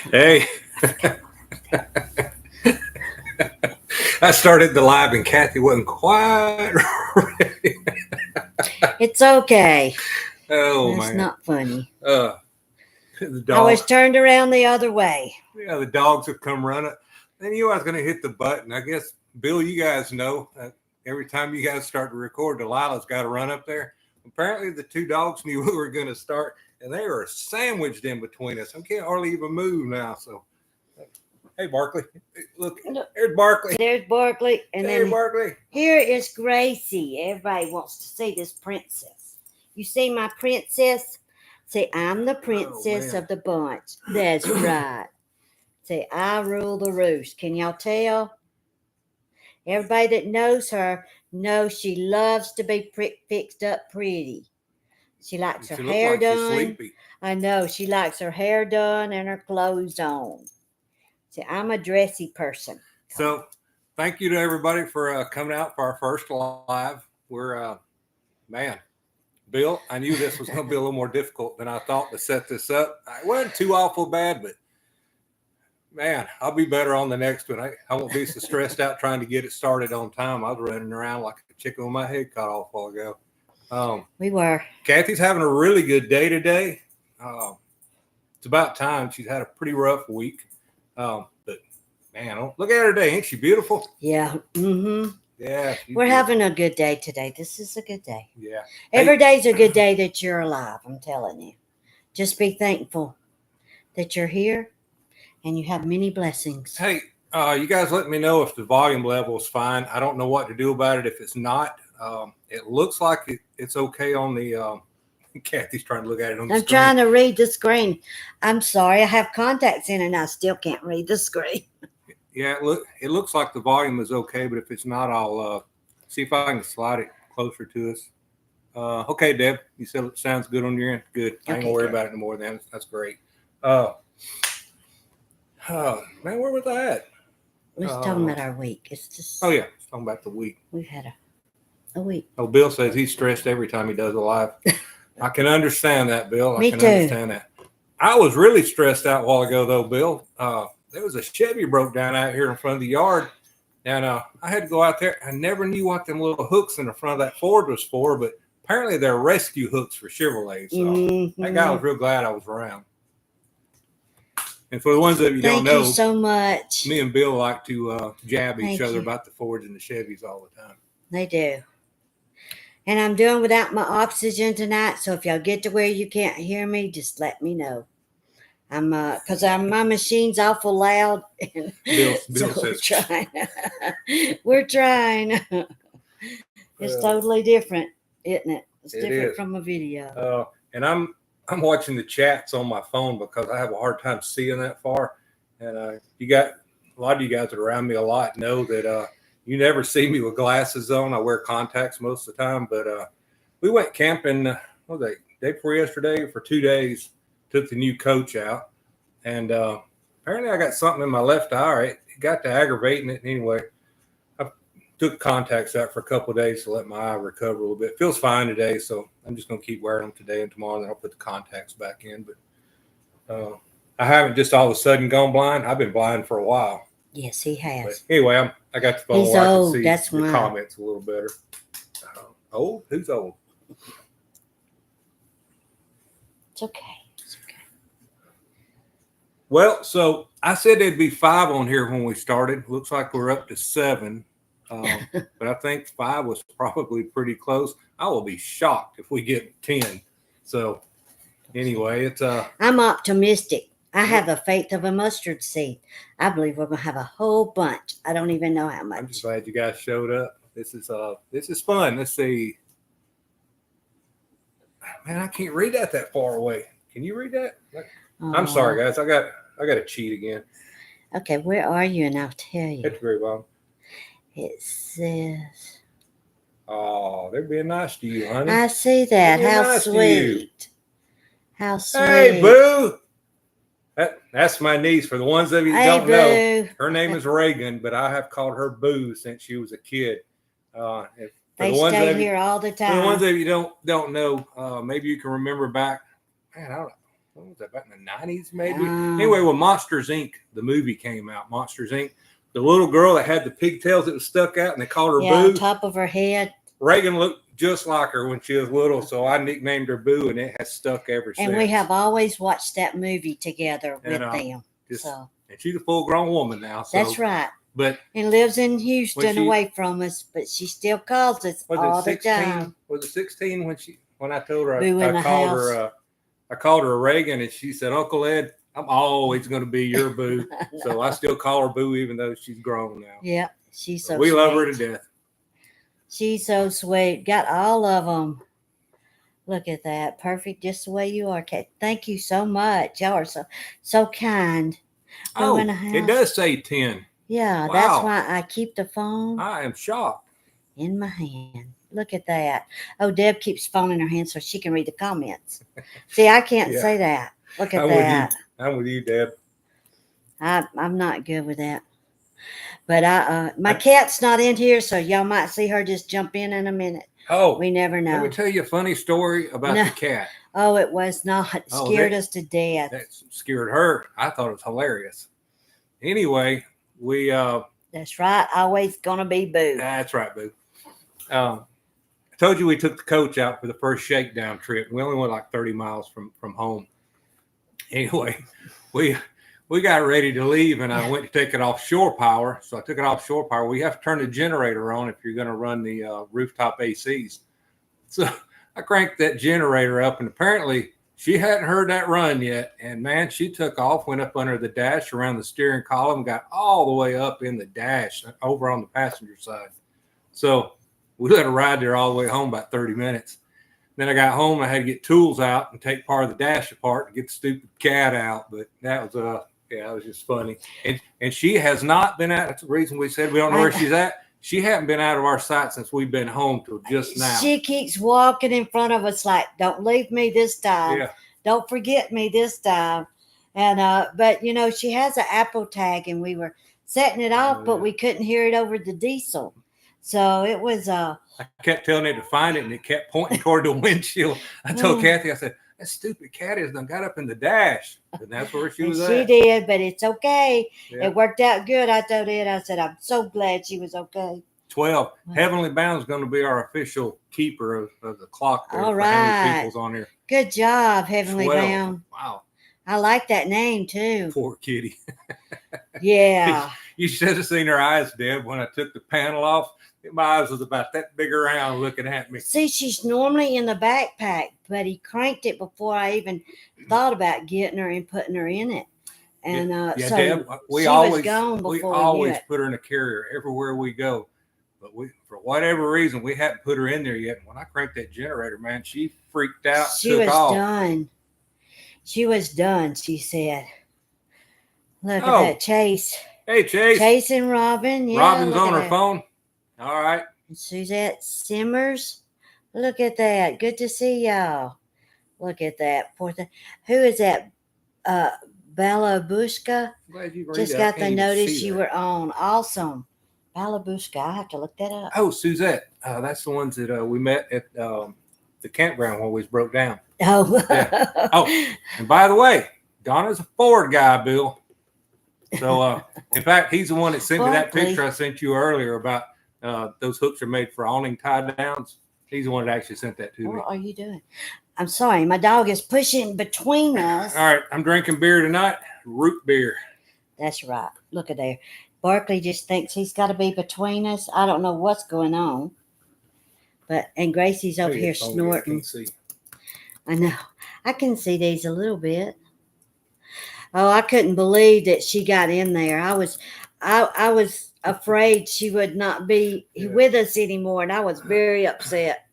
Hey, I started the live and Kathy wasn't quite ready. It's okay. Oh That's man. not funny. The I was dog. turned around the other way. Yeah, the dogs have come running. They knew I was going to hit the button. I guess Bill, you guys know. Every time you guys start to record, Delilah's got to run up there. Apparently, the two dogs knew we were going to start, and they were sandwiched in between us. I can't hardly even move now. So, hey, Barkley, look, Look, there's Barkley. there's Barkley, and Hey, then Barkley. here is Gracie. Everybody wants to see this princess. You see my princess? Say, I'm the princess man. of the bunch. That's right. Say, I rule the roost. Can y'all tell? Everybody that knows her knows she loves to be fixed up pretty. She likes her She looked hair like she's done. sleepy. I know she likes her hair done and her clothes on. See, I'm a dressy person. So, thank you to everybody for coming out for our first live. We're, man, Bill, I knew this was going to be a little more difficult than I thought to set this up. It wasn't too awful bad, but man, I'll be better on the next one. I won't be so stressed out trying to get it started on time. I was running around like a chicken with my head cut off a while ago. We were. Kathy's having a really good day today. It's about time. She's had a pretty rough week. But man, look at her today. Ain't she beautiful? Yeah. Mm-hmm. Yeah. We're having a good day today. This is a good day. Yeah. Every day's a good day that you're alive, I'm telling you. Just be thankful that you're here and you have many blessings. Hey, you guys let me know if the volume level is fine. I don't know what to do about it if it's not. It looks like it's okay on the. Kathy's trying to look at it on the I'm screen. trying to read the screen. I'm sorry, I have contacts in and I still can't read the screen. Yeah, it looks like the volume is okay, but if it's not, I'll see if I can slide it closer to us. Okay, Deb, you said it sounds good on your end. Good. I ain't gonna worry about it anymore. Then that's great. Man, where was I at? We're talking about our week. It's just. Oh yeah, it's talking about the week. We've had a week. Oh, Bill says he's stressed every time he does a live. I can understand that, Bill. Me can too. Understand that. I was really stressed out a while ago, though, Bill. There was a Chevy broke down out here in front of the yard, and I had to go out there. I never knew what them little hooks in the front of that Ford was for, but apparently they're rescue hooks for Chevrolet. So that guy was real glad I was around. And for the ones of you who don't know, thank you so much. Me and Bill like to jab each other about the Fords and the Chevys all the time. They do. And I'm doing without my oxygen tonight, so if y'all get to where you can't hear me, just let me know. I'm because my machine's awful loud. And Bill so says, we're trying. We're trying. It's totally different, isn't it? It's different from a video. And I'm watching the chats on my phone because I have a hard time seeing that far. And you got a lot of you guys that are around me a lot know that you never see me with glasses on. I wear contacts most of the time. But we went camping, what was that, day before yesterday for 2 days. Took the new coach out. And apparently I got something in my left eye. It got to aggravating it. Anyway, I took contacts out for a couple of days to let my eye recover a little bit. It feels fine today, so I'm just going to keep wearing them today and tomorrow, and then I'll put the contacts back in. But I haven't just all of a sudden gone blind. I've been blind for a while. Yes, he has. But anyway, I got the phone He's where old. I can see That's your why. comments a little better. Old? Who's old? It's okay. Well, so I said there'd be 5 on here when we started. Looks like we're up to 7. But I think 5 was probably pretty close. I will be shocked if we get 10. So anyway, it's I'm optimistic. I have the faith of a mustard seed. I believe we're gonna have a whole bunch. I don't even know how much. I'm just glad you guys showed up. This is fun. Let's see. Man, I can't read that far away. Can you read that? I'm sorry, guys. I got to cheat again. Okay, where are you? And I'll tell you. That's very well. It says. Oh, they're being nice to you, honey. I see that. How nice sweet. How sweet. Hey, Boo. That's my niece. For the ones of you that don't know, her name is Reagan, but I have called her Boo since she was a kid. They stay here all the time. For the ones of you don't know, maybe you can remember back. Man, I what was that, back in the 90s maybe? Um, Anyway, when Monsters Inc., the movie came out, Monsters Inc., the little girl that had the pigtails that was stuck out and they called her yeah, Boo. on top of her head. Reagan looked just like her when she was little, so I nicknamed her Boo, and it has stuck ever since. And we have always watched that movie together with them. Just, so and she's a full-grown woman now. So, that's right. But and lives in Houston, away from us, but she still calls us all the time. Was it 16 when I told her Boo in the house. I called her a Reagan, and she said, "Uncle Ed, I'm always going to be your Boo." So I still call her Boo, even though she's grown now. Yeah, she's so. We sweet. love her to death. She's so sweet. Got all of them. Look at that. Perfect, just the way you are, Kate. Thank you so much. Y'all are so kind. Oh, it does say 10. Yeah, wow. That's why I keep the phone. I am shocked. In my hand. Look at that. Oh, Deb keeps phone in her hand so she can read the comments. See, I can't say that. Look at that. I'm with you, Deb. I'm not good with that. But my cat's not in here, so y'all might see her just jump in a minute. Oh, we never know. Let me tell you a funny story about the cat. Oh, it was not. It scared us to death. That scared her. I thought it was hilarious. Anyway, we that's right. Always gonna be Boo. That's right, Boo. I told you we took the coach out for the first shakedown trip. We only went like 30 miles from home. Anyway, we got ready to leave, and I went to take it off shore power. So I took it off shore power. We have to turn the generator on if you're going to run the rooftop ACs. So I cranked that generator up, and apparently she hadn't heard that run yet. And man, she took off, went up under the dash, around the steering column, got all the way up in the dash over on the passenger side. So we let her ride there all the way home, about 30 minutes. Then I got home, I had to get tools out and take part of the dash apart and get the stupid cat out. But that was it was just funny. And she has not been out. That's the reason we said we don't know where she's at. She hadn't been out of our sight since we've been home till just now. She keeps walking in front of us like, "Don't leave me this time. Yeah. Don't forget me this time." And but she has an Apple tag, and we were setting it off, but we couldn't hear it over the diesel. So it was I kept telling it to find it, and it kept pointing toward the windshield. I told Kathy, I said, "That stupid cat has done got up in the dash." And that's where she was at. She did, but it's okay. Yeah. It worked out good. I told Ed, I said, "I'm so glad she was okay." 12. Wow. Heavenly Bound is going to be our official keeper of the clock. There. All right. People's on here. Good job, Heavenly 12. Bound. Wow. I like that name, too. Poor kitty. Yeah. You should have seen her eyes, Deb, when I took the panel off. My eyes was about that big around looking at me. See, she's normally in the backpack, but he cranked it before I even thought about getting her and putting her in it. And so Deb, we always put her in a carrier everywhere we go. But for whatever reason, we hadn't put her in there yet. When I cranked that generator, man, she freaked out. She was done. She was done, she said. Look at that, Chase. Hey, Chase. Chase and Robin. Yeah, Robin's on her phone. All right. And Suzette Simmers. Look at that. Good to see y'all. Look at that. Poor thing. Who is that? Balabushka. Just got the notice you were on. Awesome. Balabushka. I have to look that up. Oh, Suzette. That's the ones that we met at the campground when we was broke down. Oh. Yeah. Oh, and by the way, Donna's a Ford guy, Bill. So, in fact, he's the one that sent me that picture I sent you earlier about those hooks are made for awning tie downs. He's the one that actually sent that to me. What are you doing? I'm sorry. My dog is pushing between us. All right. I'm drinking beer tonight. Root beer. That's right. Look at there. Barkley just thinks he's got to be between us. I don't know what's going on. And Gracie's over here snorting. I know. I can see these a little bit. Oh, I couldn't believe that she got in there. I was afraid she would not be with us anymore, and I was very upset.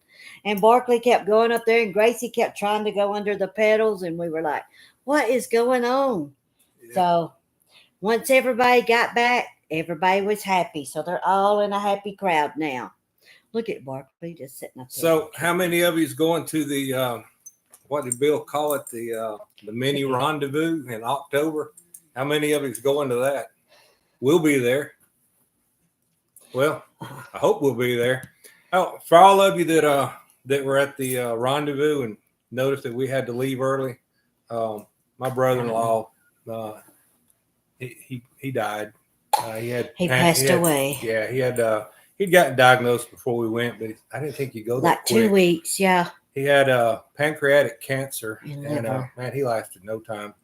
And Barkley kept going up there, and Gracie kept trying to go under the pedals, and we were like, "What is going on?" Yeah. So once everybody got back, everybody was happy. So they're all in a happy crowd now. Look at Barkley just sitting up there. So how many of you is going to the what did Bill call it? The mini rendezvous in October. How many of you is going to that? We'll be there. Well, I hope we'll be there. Oh, for all of you that were at the rendezvous and noticed that we had to leave early, my brother-in-law, he died. He passed away. Yeah, he'd gotten diagnosed before we went, but I didn't think he'd go that Like quick. 2 weeks, yeah. He had pancreatic cancer, And and liver. man, he lasted no time.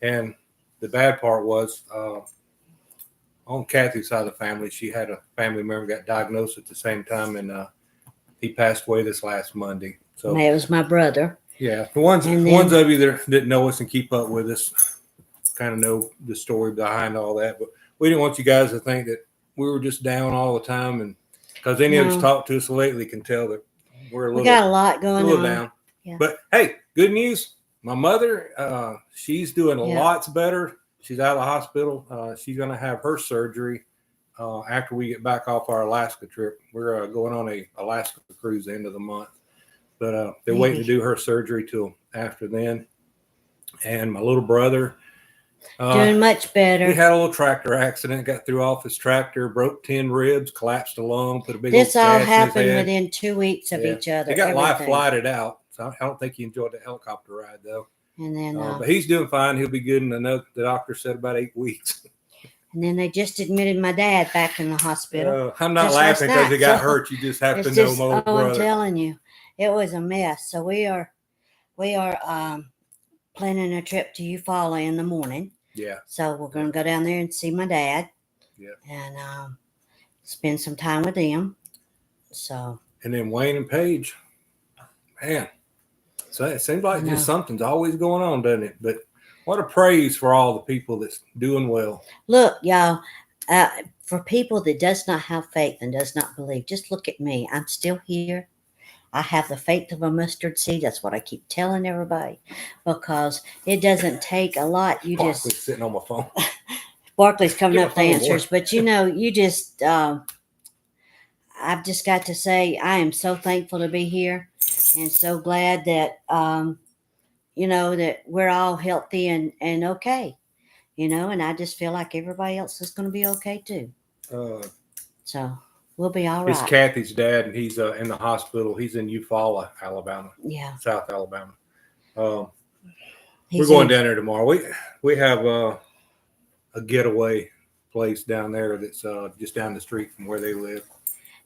And the bad part was, on Kathy's side of the family, she had a family member got diagnosed at the same time, and he passed away this last Monday. So And that was my brother. yeah, the ones And ones then- of you that didn't know us and keep up with us kind of know the story behind all that. But we didn't want you guys to think that we were just down all the time, and because any of us No. talked to us lately can tell that we're a We little got a lot going on. down. Yeah. But hey, good news. My mother, she's doing Yeah. lots better. She's out of the hospital. She's going to have her surgery after we get back off our Alaska trip. We're going on a Alaska cruise the end of the month. But they're waiting to do her surgery till after then. And my little brother, Doing much better. he had a little tractor accident, got through off his tractor, broke 10 ribs, collapsed a lung, put a big This old all gash in his happened head. within 2 weeks of Yeah. each other. They got life everything. flighted out. So I don't think he enjoyed the helicopter ride, though. And then, But he's doing fine. He'll be good in the doctor said about 8 weeks. and then they just admitted my dad back in the hospital. I'm not Just laughing last because he night, got so hurt. You just have It's to know just, my little I'm brother. telling you, it was a mess. So we are planning a trip to Eufaula in the morning. Yeah. So we're going to go down there and see my dad. Yeah. And spend some time with them. So. And then Wayne and Paige, man. So it seems like I just know. something's always going on, doesn't it? But what a praise for all the people that's doing well. Look, y'all, for people that does not have faith and does not believe, just look at me. I'm still here. I have the faith of a mustard seed. That's what I keep telling everybody, because it doesn't take a lot. You Barkley's just sitting on my phone. Barkley's coming Get up my with phone, boy. answers, but you just I've just got to say I am so thankful to be here, and so glad that that we're all healthy and okay. And I just feel like everybody else is going to be okay too. So we'll be all It's right. Kathy's dad, and he's in the hospital. He's in Eufaula, Alabama. Yeah. South Alabama. We're He's going in- down there tomorrow. We have a getaway place down there that's just down the street from where they live.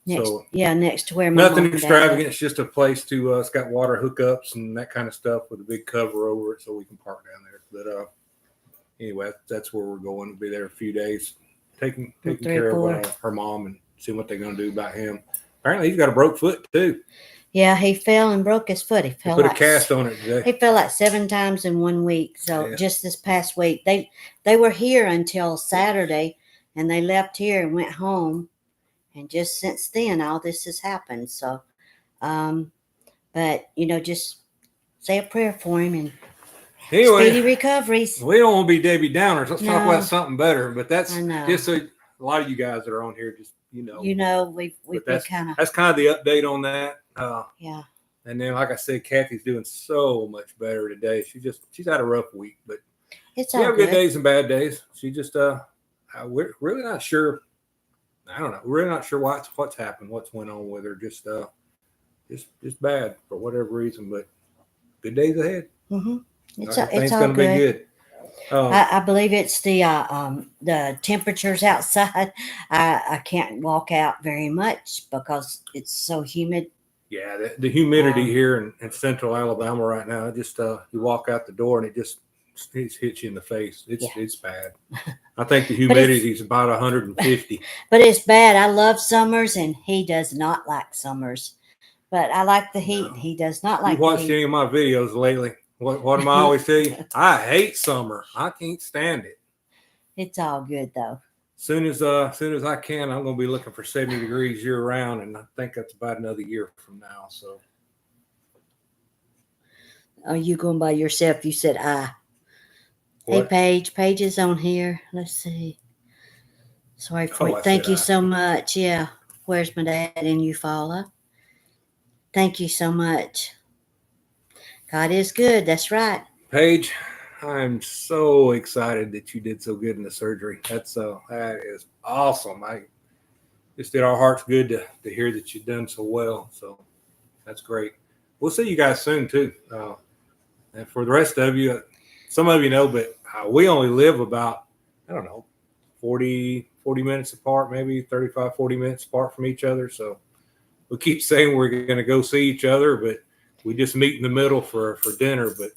next to where my Nothing mom and dad extravagant. live. It's just a place to. It's got water hookups and that kind of stuff with a big cover over it, so we can park down there. But anyway, that's where we're going. We'll be there a few days, taking 3 care or of her mom and see what they're going to do about him. Apparently, he's got a broke foot too. Yeah, he fell and broke his foot. He They fell put a like cast on it today. He fell like 7 times in 1 week. So Yeah. just this past week, they were here until Saturday, and they left here and went home. And just since then, all this has happened. So, but just say a prayer for him and Anyway, speedy recoveries. we don't want to be Debbie Downers. Let's talk No. about something better. But that's I know. just so a lot of you guys that are on here, just We've But been kind of that's kind of the update on that. yeah. And then, like I said, Kathy's doing so much better today. She's had a rough week, but It's we all have good. good days and bad days. She just we're really not sure. I don't know. We're really not sure what's happened, what's went on with her. Just bad for whatever reason. But good days ahead. Mm-hmm. It's Things all gonna be good. good. I believe it's the temperatures outside. I can't walk out very much because it's so humid. Yeah, the humidity here in central Alabama right now, it just you walk out the door and it hits you in the face. It's bad. I think the humidity is about 150. But it's bad. I love summers, and he does not like summers. But I like the heat. He does not like You watched the heat. any of my videos lately? What am I always tell you? I hate summer. I can't stand it. It's all good though. Soon as I can, I'm going to be looking for 70 degrees year round, and I think that's about another year from now. So, Are you going by yourself? You said I. Hey, what? Paige. Paige is on here. Let's see. Sorry for Oh, you. I Thank said you I. so much. Yeah. Where's my dad in Eufaula? Thank you so much. God is good. That's right. Paige, I'm so excited that you did so good in the surgery. That is awesome. I just did our hearts good to hear that you've done so well. So that's great. We'll see you guys soon too. And for the rest of you, some of you know, but we only live about, I don't know, 40 minutes apart, maybe 35, 40 minutes apart from each other. So we keep saying we're going to go see each other, but we just meet in the middle for dinner. But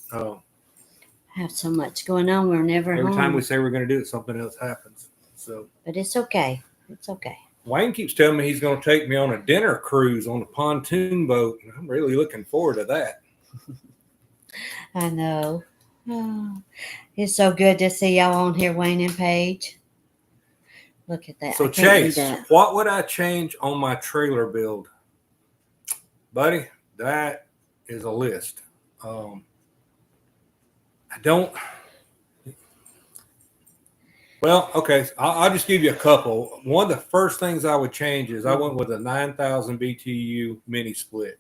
Have so much going on. We're never every home. time we say we're going to do it, something else happens. So, but it's okay. It's okay. Wayne keeps telling me he's going to take me on a dinner cruise on a pontoon boat. And I'm really looking forward to that. I know. Oh, it's so good to see y'all on here, Wayne and Paige. Look at that. So, Chase, what would I change on my trailer build? Buddy, that is a list. I don't. Well, okay. I'll just give you a couple. One of the first things I would change is I went with a 9,000 BTU mini split.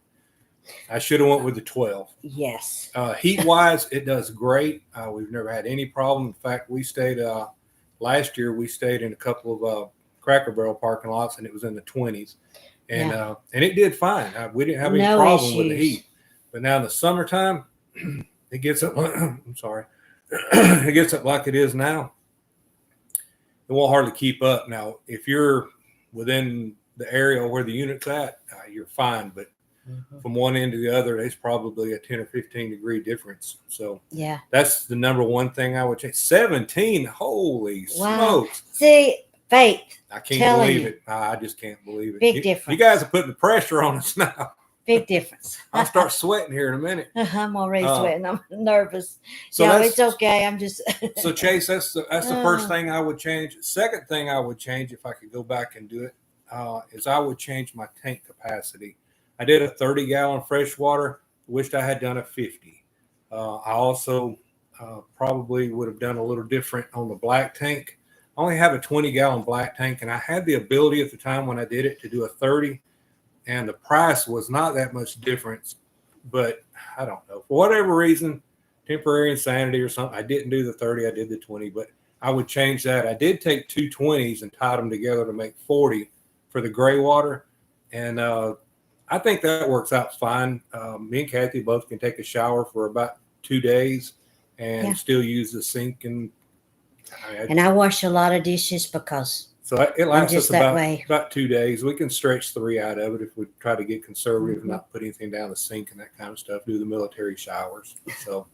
I should have went with the 12. Yes. Heat-wise, it does great. We've never had any problem. In fact, we stayed last year. We stayed in a couple of Cracker Barrel parking lots, and it was in the 20s, and it did fine. We didn't have any problem with the heat. But now in the summertime, it gets up. I'm sorry, it gets up like it is now. It won't hardly keep up. Now, if you're within the area where the unit's at, you're fine. But from one end to the other, there's probably a 10 or 15 degree difference. So yeah, that's the number one thing I would change. 17, holy smokes! See, Faith, I can't believe it. I just can't believe it. Big difference. You guys are putting the pressure on us now. Big difference. I'll start sweating here in a minute. I'm already sweating. I'm nervous. So yeah, it's okay. I'm just. So Chase, that's the first thing I would change. Second thing I would change, if I could go back and do it, is I would change my tank capacity. I did a 30-gallon freshwater. Wished I had done a 50. I also probably would have done a little different on the black tank. I only have a 20-gallon black tank, and I had the ability at the time when I did it to do a 30. And the price was not that much difference, but I don't know. For whatever reason, temporary insanity or something, I didn't do the 30. I did the 20, but I would change that. I did take two 20s and tied them together to make 40 for the gray water. And I think that works out fine. Me and Kathy both can take a shower for about 2 days and still use the sink. And I wash a lot of dishes because so it lasts us about 2 days. We can stretch 3 out of it if we try to get conservative and not put anything down the sink and that kind of stuff. Do the military showers. So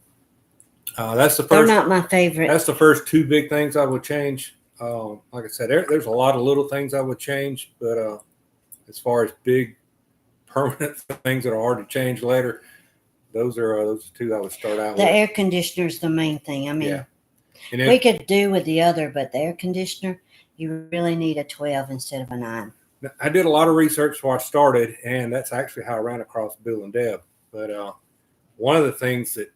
that's the first. They're not my favorite. That's the first two big things I would change. Like I said, there's a lot of little things I would change, but as far as big permanent things that are hard to change later, those are two I would start out with. The air conditioner is the main thing. I mean, and we could do with the other, but the air conditioner, you really need a 12 instead of a 9. I did a lot of research before I started, and that's actually how I ran across Bill and Deb. But one of the things that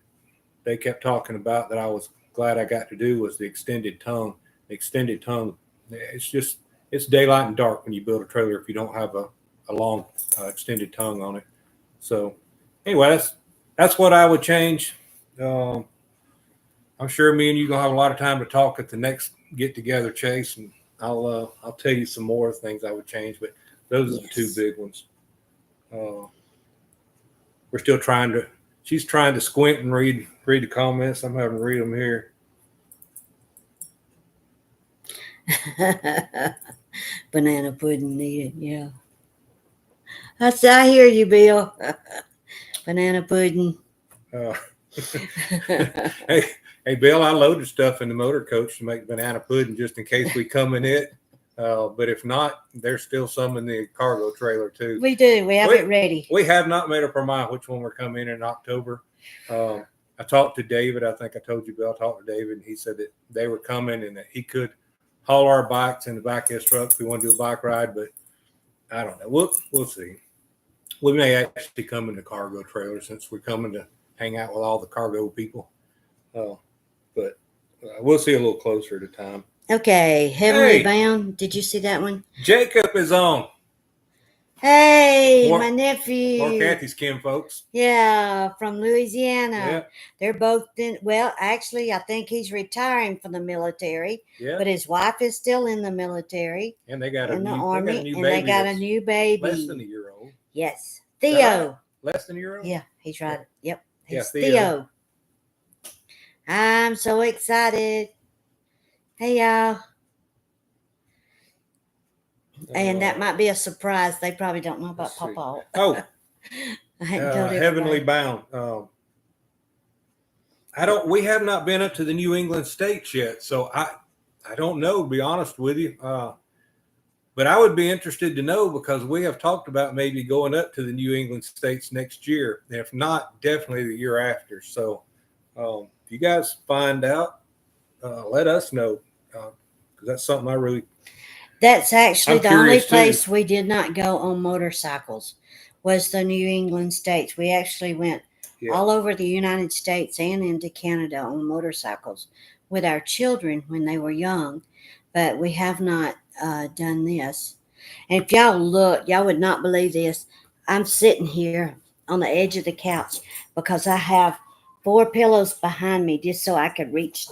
they kept talking about that I was glad I got to do was the extended tongue. The extended tongue, it's daylight and dark when you build a trailer if you don't have a long extended tongue on it. So anyway, that's what I would change. I'm sure me and you gonna have a lot of time to talk at the next get together, Chase, and I'll tell you some more things I would change, but those are the two big ones. We're still she's trying to squint and read the comments. I'm having to read them here. Banana pudding needed, yeah. I hear you, Bill. Banana pudding. Hey, Bill, I loaded stuff in the motor coach to make banana pudding just in case we come in it. But if not, there's still some in the cargo trailer too. We do. We have it ready. We have not made up our mind which one we're coming in October. I talked to David. I think I told you, Bill, I talked to David, and he said that they were coming and that he could haul our bikes in the back of his truck if we want to do a bike ride. But I don't know. We'll see. We may actually come in the cargo trailer since we're coming to hang out with all the cargo people. But we'll see a little closer to time. Okay, Heavenly Bound. Did you see that one? Jacob is on. Hey, my nephew. More Kathy's kin folks. Yeah, from Louisiana. Yeah. They're both actually, I think he's retiring from the military. Yeah. But his wife is still in the military. And they got in the Army. And they got a new baby. Less than a year old. Yes. Theo. Right? Less than a year old? Yeah, he's right. Yep. He's Theo. I'm so excited. Hey, y'all. And that might be a surprise. They probably don't know about Let's see. Papa. Oh, I hadn't told Heavenly everybody. Bound. We have not been up to the New England states yet, so I don't know, to be honest with you. But I would be interested to know because we have talked about maybe going up to the New England states next year. If not, definitely the year after. So if you guys find out, let us know because that's something I really. That's actually I'm the only curious too. place we did not go on motorcycles was the New England states. We actually went Yeah. all over the United States and into Canada on motorcycles with our children when they were young, but we have not done this. And if y'all look, y'all would not believe this. I'm sitting here on the edge of the couch because I have 4 pillows behind me just so I could reach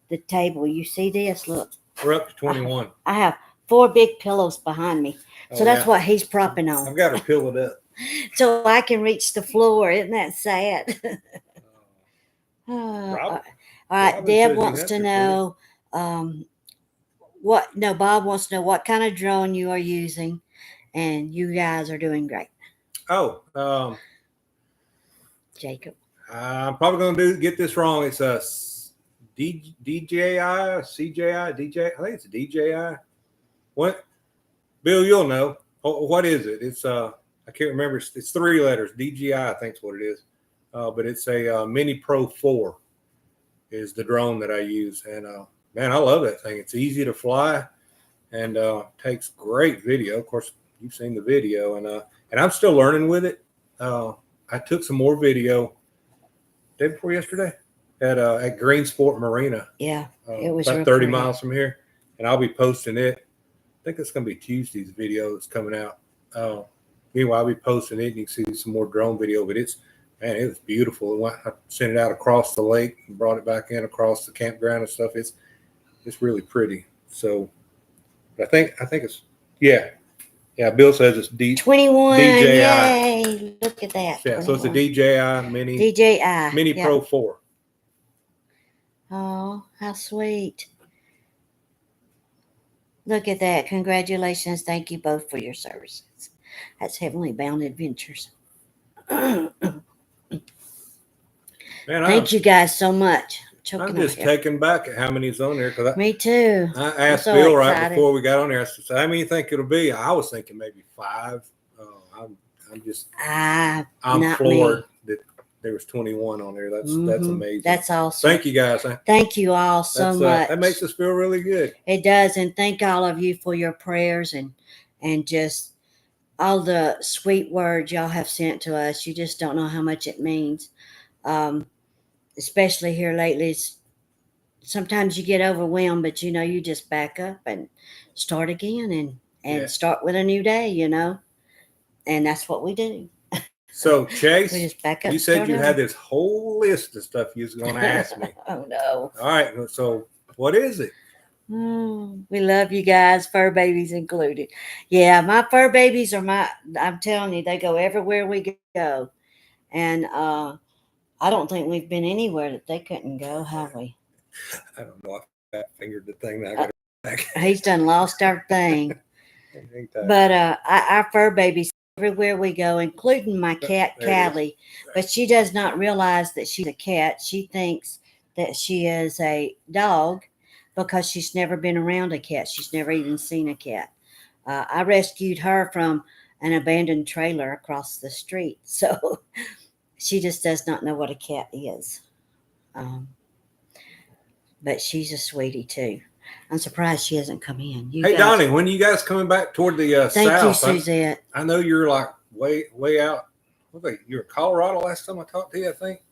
the table. You see this? Look. We're up to 21. I have 4 big pillows behind me. So that's what he's propping on. I've got her pillowed up. So I can reach the floor. Isn't that sad? Rob, all right. Robin Deb says he wants has to her know Bob wants to know what kind of drone you are using, and you guys are doing great. Oh, Jacob. I'm probably going to get this wrong. It's a DJI, CJI, DJ. I think it's a DJI. What? Bill, you'll know. What is it? It's I can't remember. It's 3 letters. DJI, I think is what it is. But it's a Mini Pro 4 is the drone that I use, and man, I love that thing. It's easy to fly and takes great video. Of course, you've seen the video, and I'm still learning with it. I took some more video day before yesterday at Greensport Marina. Yeah, it was about real 30 pretty. miles from here, and I'll be posting it. I think it's going to be Tuesday's video that's coming out. Anyway, I'll be posting it, and you can see some more drone video. But it was beautiful. I sent it out across the lake and brought it back in across the campground and stuff. It's really pretty. So, I think it's yeah. Bill says it's 21. DJI. Yay! Look at that. Yeah, 21. so it's a DJI Mini DJI Pro 4. Oh, how sweet. Look at that. Congratulations. Thank you both for your services. That's Heavenly Bound Adventures. Man, Thank you guys so much. I'm just taken back at how many's on there because me too. I asked Bill right before we got on there. I said, "How many you think it'll be?" I was thinking maybe 5. I'm floored that there was 21 on there. That's amazing. That's awesome. Thank you guys. Thank you all so much. That makes us feel really good. It does, and thank all of you for your prayers and just all the sweet words y'all have sent to us. You just don't know how much it means. Especially here lately, sometimes you get overwhelmed, but you just back up and start again and start with a new day, and that's what we do. So Chase, we just back up. You said you had this whole list of stuff you was going to ask me. Oh no! All right, so what is it? We love you guys, fur babies included. Yeah, my fur babies I'm telling you, they go everywhere we go, and I don't think we've been anywhere that they couldn't go, have we? I don't know. I fingered the thing that I got back. He's done lost our thing. But our fur babies everywhere we go, including my cat Callie. But she does not realize that she's a cat. She thinks that she is a dog because she's never been around a cat. She's never even seen a cat. I rescued her from an abandoned trailer across the street. So she just does not know what a cat is. But she's a sweetie too. I'm surprised she hasn't come in. Donnie, when are you guys coming back toward the south? Thank you, Suzette. I know you're like way out. You were in Colorado last time I talked to you, I think.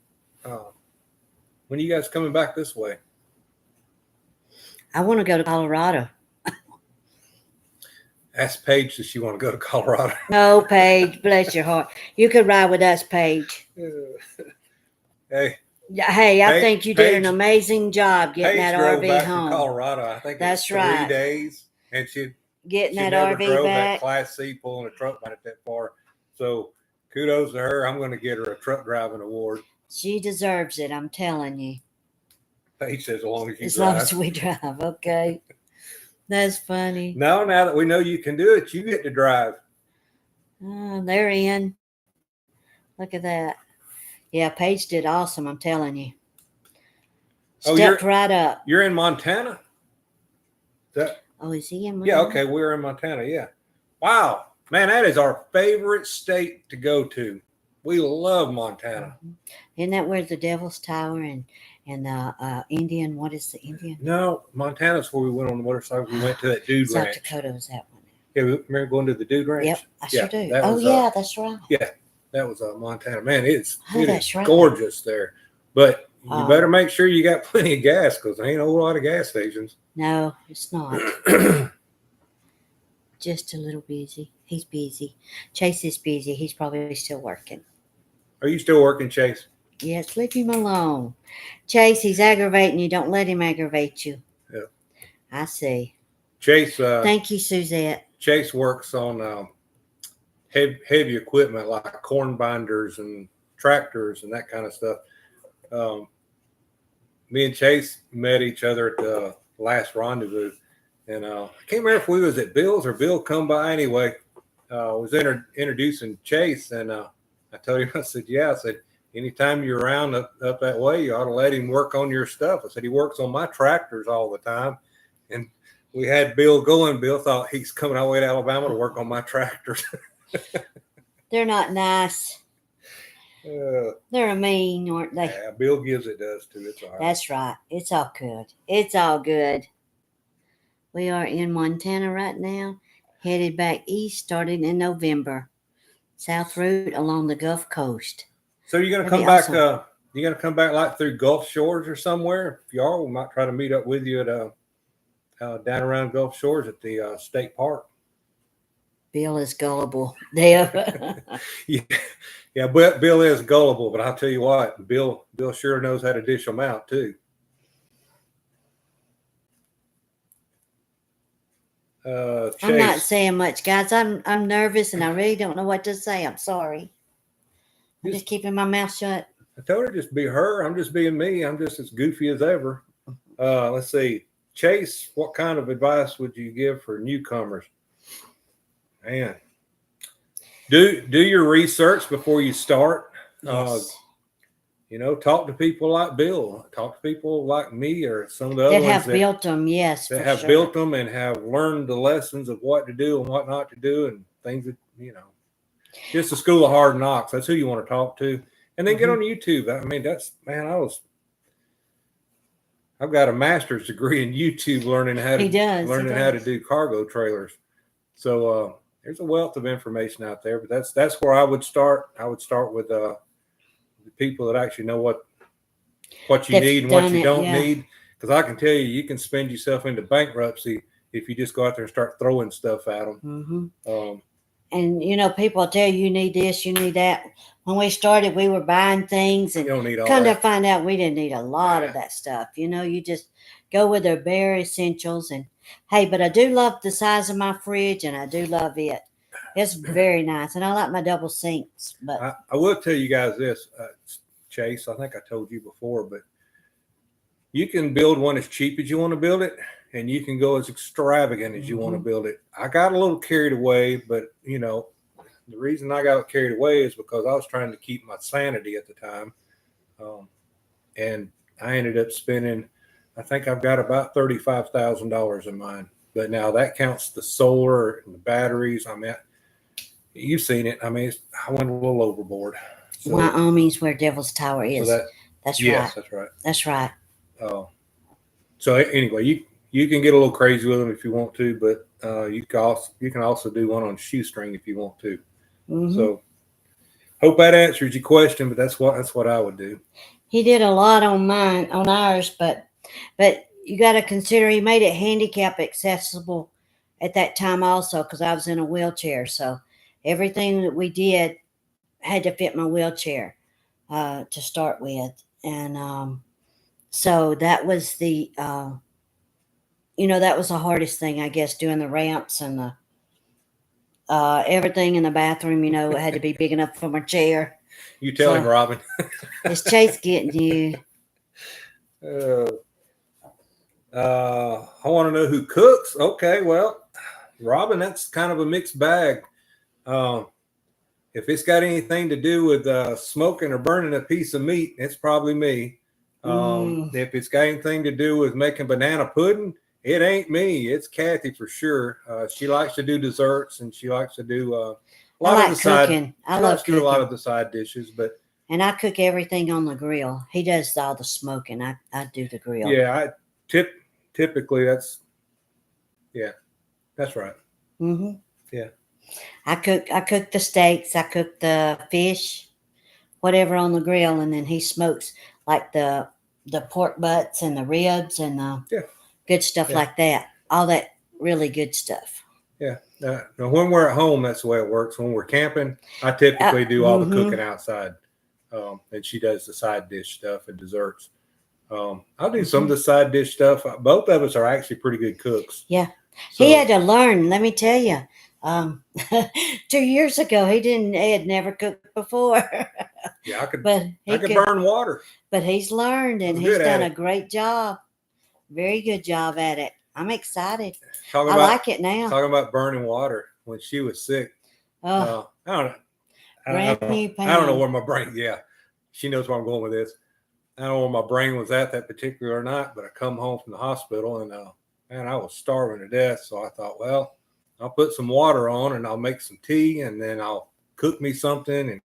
When are you guys coming back this way? I want to go to Colorado. Ask Paige does she want to go to Colorado. No, Paige, bless your heart. You could ride with us, Paige. Hey. Hey, I think you did an amazing job getting that RV back home. From Colorado, I think that's right. 3 days, and she never drove back. That Class C pulling a truck not that far. So kudos to her. I'm going to get her a truck driving award. She deserves it. I'm telling you. Paige says as long as you As long drive. as we drive, okay. That's funny. Now that we know you can do it, you get to drive. Oh, they're in. Look at that. Yeah, Paige did awesome, I'm telling you. Oh, Stepped right up. You're in Montana? Oh, is he in Yeah, Montana? okay, we're in Montana, yeah. Wow. Man, that is our favorite state to go to. We love Montana. Mhm. Isn't that where the Devil's Tower and the Indian? What is the Indian? No, Montana's where we went on the motorcycle. We went to that dude South ranch. Dakota was that one. Yeah, we remember going to the dude ranch? Yep, I sure do. that Oh was, yeah, that's right. Yeah, that was Montana. Man, it's That's right. gorgeous there. But you Oh. better make sure you got plenty of gas because there ain't a whole lot of gas stations. No, it's not. Just a little busy. He's busy. Chase is busy. He's probably still working. Are you still working, Chase? Yes, leave him alone. Chase, he's aggravating you. Don't let him aggravate you. Yeah. I see. Chase. Thank you, Suzette. Chase works on heavy equipment like corn binders and tractors and that kind of stuff. Me and Chase met each other at the last rendezvous, and I can't remember if we was at Bill's or Bill come by anyway. Was introducing Chase, and I told him, I said, yeah, I said, anytime you're around up that way, you ought to let him work on your stuff. I said, he works on my tractors all the time. And we had Bill going. Bill thought he's coming all the way to Alabama to work on my tractors. They're not nice. They're mean, aren't they? Yeah, Bill gives it to us too. It's all right. That's right. It's all good. It's all good. We are in Montana right now, headed back east starting in November. South route along the Gulf Coast. So you're gonna That'd come be back? awesome. You're gonna come back like through Gulf Shores or somewhere? If you are, we might try to meet up with you at down around Gulf Shores at the state park. Bill is gullible. There. Yeah, but Bill is gullible. But I'll tell you what, Bill sure knows how to dish them out too. Chase. I'm not saying much, guys. I'm nervous and I really don't know what to say. I'm sorry. I'm just keeping my mouth shut. I told her just be her. I'm just being me. I'm just as goofy as ever. Let's see. Chase, what kind of advice would you give for newcomers? Man, do your research before you start. Yes. Talk to people like Bill. Talk to people like me or some of the other That ones have built them, yes. that for have sure. built them and have learned the lessons of what to do and what not to do and things that, just a school of hard knocks. That's who you want to talk to. And then get on YouTube. I mean, I've got a master's degree in YouTube learning how to do cargo trailers. So there's a wealth of information out there, but that's where I would start. I would start with the people that actually know what you need and what you don't need. Because I can tell you, you can spend yourself into bankruptcy if you just go out there and start throwing stuff at them. And people tell you need this, you need that. When we started, we were buying things, and you don't need all come that. to find out we didn't need a lot of that stuff. You just go with the bare essentials. And hey, but I do love the size of my fridge, and I do love it. It's very nice, and I like my double sinks. But I will tell you guys this, Chase. I think I told you before, but you can build one as cheap as you want to build it, and you can go as extravagant as you want to build it. I got a little carried away, but the reason I got carried away is because I was trying to keep my sanity at the time. And I ended up spending, I think I've got about $35,000 in mine. But now that counts the solar and the batteries. I mean, you've seen it. I mean, I went a little overboard. So, Wyoming's where Devil's Tower is. That's yes, right. that's right. That's right. So anyway, you can get a little crazy with them if you want to, but you can also do one on shoestring if you want to. So hope that answers your question, but that's what I would do. He did a lot on ours, but you got to consider he made it handicap accessible at that time also, because I was in a wheelchair. So everything that we did had to fit my wheelchair to start with. And so that was that was the hardest thing, I guess, doing the ramps and the everything in the bathroom, it had to be big enough for my chair. You tell him, Robin. Is Chase getting you? I want to know who cooks. Okay, well, Robin, that's kind of a mixed bag. Um, if it's got anything to do with smoking or burning a piece of meat, it's probably me. If it's got anything to do with making banana pudding, it ain't me. It's Kathy for sure. She likes to do desserts, and she likes to do a lot of the cooking. I love to do a lot of the side dishes, and I cook everything on the grill. He does all the smoking. I do the grill. Yeah, typically that's right. Mm-hmm. Yeah. I cook the steaks. I cook the fish, whatever on the grill, and then he smokes like the pork butts and the ribs and the good stuff like that. All that really good stuff. Yeah. Now, when we're at home, that's the way it works. When we're camping, I typically do all the cooking outside, and she does the side dish stuff and desserts. I'll do some of the side dish stuff. Both of us are actually pretty good cooks. Yeah. So, he had to learn. Let me tell you. 2 years ago, he had never cooked before. Yeah, I could burn water. But he's learned, and he's done a great job. Very good job at it. I'm excited. I like it now. Talking about burning water when she was sick. I don't know where my brain. Yeah, she knows where I'm going with this. I don't know where my brain was at that particular night, but I come home from the hospital and man, I was starving to death. So I thought, well, I'll put some water on and I'll make some tea and then I'll cook me something. And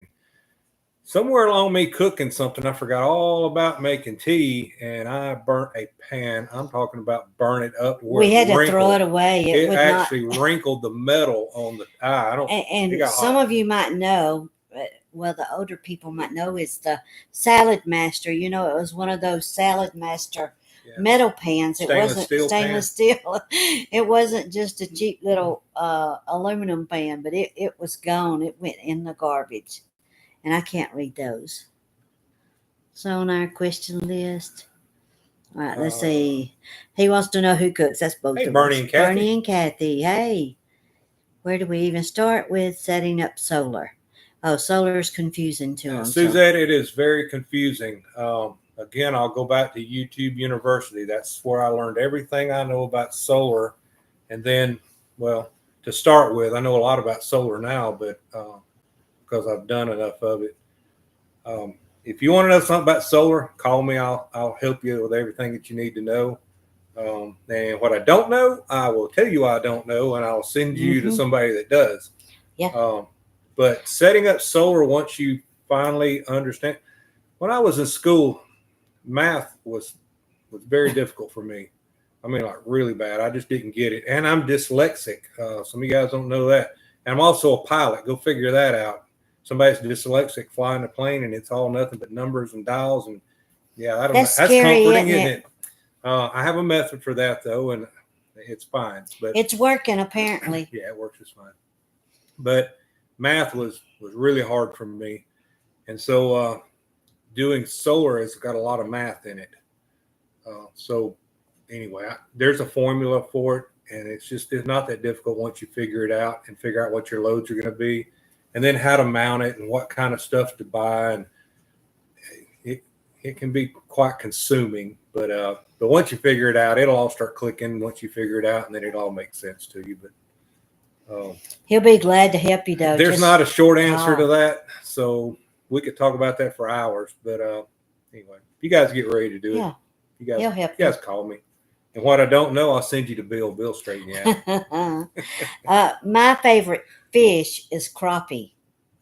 somewhere along me cooking something, I forgot all about making tea and I burnt a pan. I'm talking about burn it up. We had to throw it away. It actually wrinkled the metal on the eye. And some of you might know, well, the older people might know, is the Salad Master. You know, it was one of those Salad Master metal pans. It wasn't stainless steel. It wasn't just a cheap little aluminum pan, but it was gone. It went in the garbage. And I can't read those. So on our question list. All right, let's see. He wants to know who cooks. That's both of us. Bernie and Kathy. Bernie and Kathy. Hey, where do we even start with setting up solar? Oh, solar is confusing to them. Suzette, it is very confusing. Again, I'll go back to YouTube University. That's where I learned everything I know about solar. And then, well, to start with, I know a lot about solar now, but because I've done enough of it. If you want to know something about solar, call me. I'll help you with everything that you need to know. And what I don't know, I will tell you I don't know, and I'll send you to somebody that does. Yeah. But setting up solar, once you finally understand, when I was in school, math was very difficult for me. I mean, like really bad. I just didn't get it. And I'm dyslexic. Some of you guys don't know that. And I'm also a pilot. Go figure that out. Somebody's dyslexic flying a plane and it's all nothing but numbers and dials. And yeah, I don't know. That's scary, comforting, isn't it? I have a method for that though, and it's fine. But it's working apparently. Yeah, it works just fine. But math was really hard for me. And so doing solar has got a lot of math in it. So anyway, there's a formula for it, and it's not that difficult once you figure it out and figure out what your loads are going to be, and then how to mount it and what kind of stuff to buy. And it can be quite consuming, but once you figure it out, it'll all start clicking once you figure it out, and then it all makes sense to you. But he'll be glad to help you though. There's not a short answer to that, so we could talk about that for hours. But anyway, if you guys get ready to do it, he'll help you guys call me. And what I don't know, I'll send you to Bill. Bill straighten you out. My favorite fish is crappie.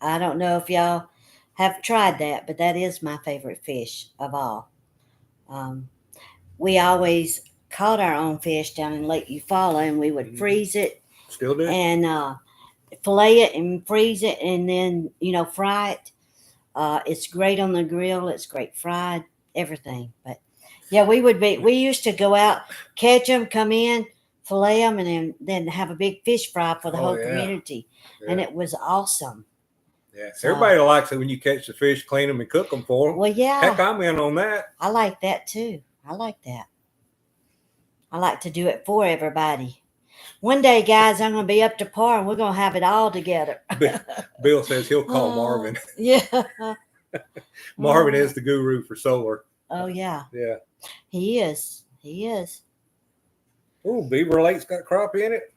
I don't know if y'all have tried that, but that is my favorite fish of all. We always caught our own fish down in Lake Eufaula, and we would freeze it. Still do. And fillet it and freeze it, and then fry it. It's great on the grill. It's great fried. Everything. But yeah, we used to go out, catch them, come in, fillet them, and then have a big fish fry for the whole community. Yeah. And it was awesome. Yeah, so, everybody likes it when you catch the fish, clean them, and cook them for them. Well, yeah. Heck, I'm in on that. I like that too. I like that. I like to do it for everybody. One day, guys, I'm going to be up to par, and we're going to have it all together. Bill says he'll call Marvin. Yeah. Marvin is the guru for solar. Oh, yeah. Yeah. He is. He is. Oh, Beaver Lake's got crappie in it.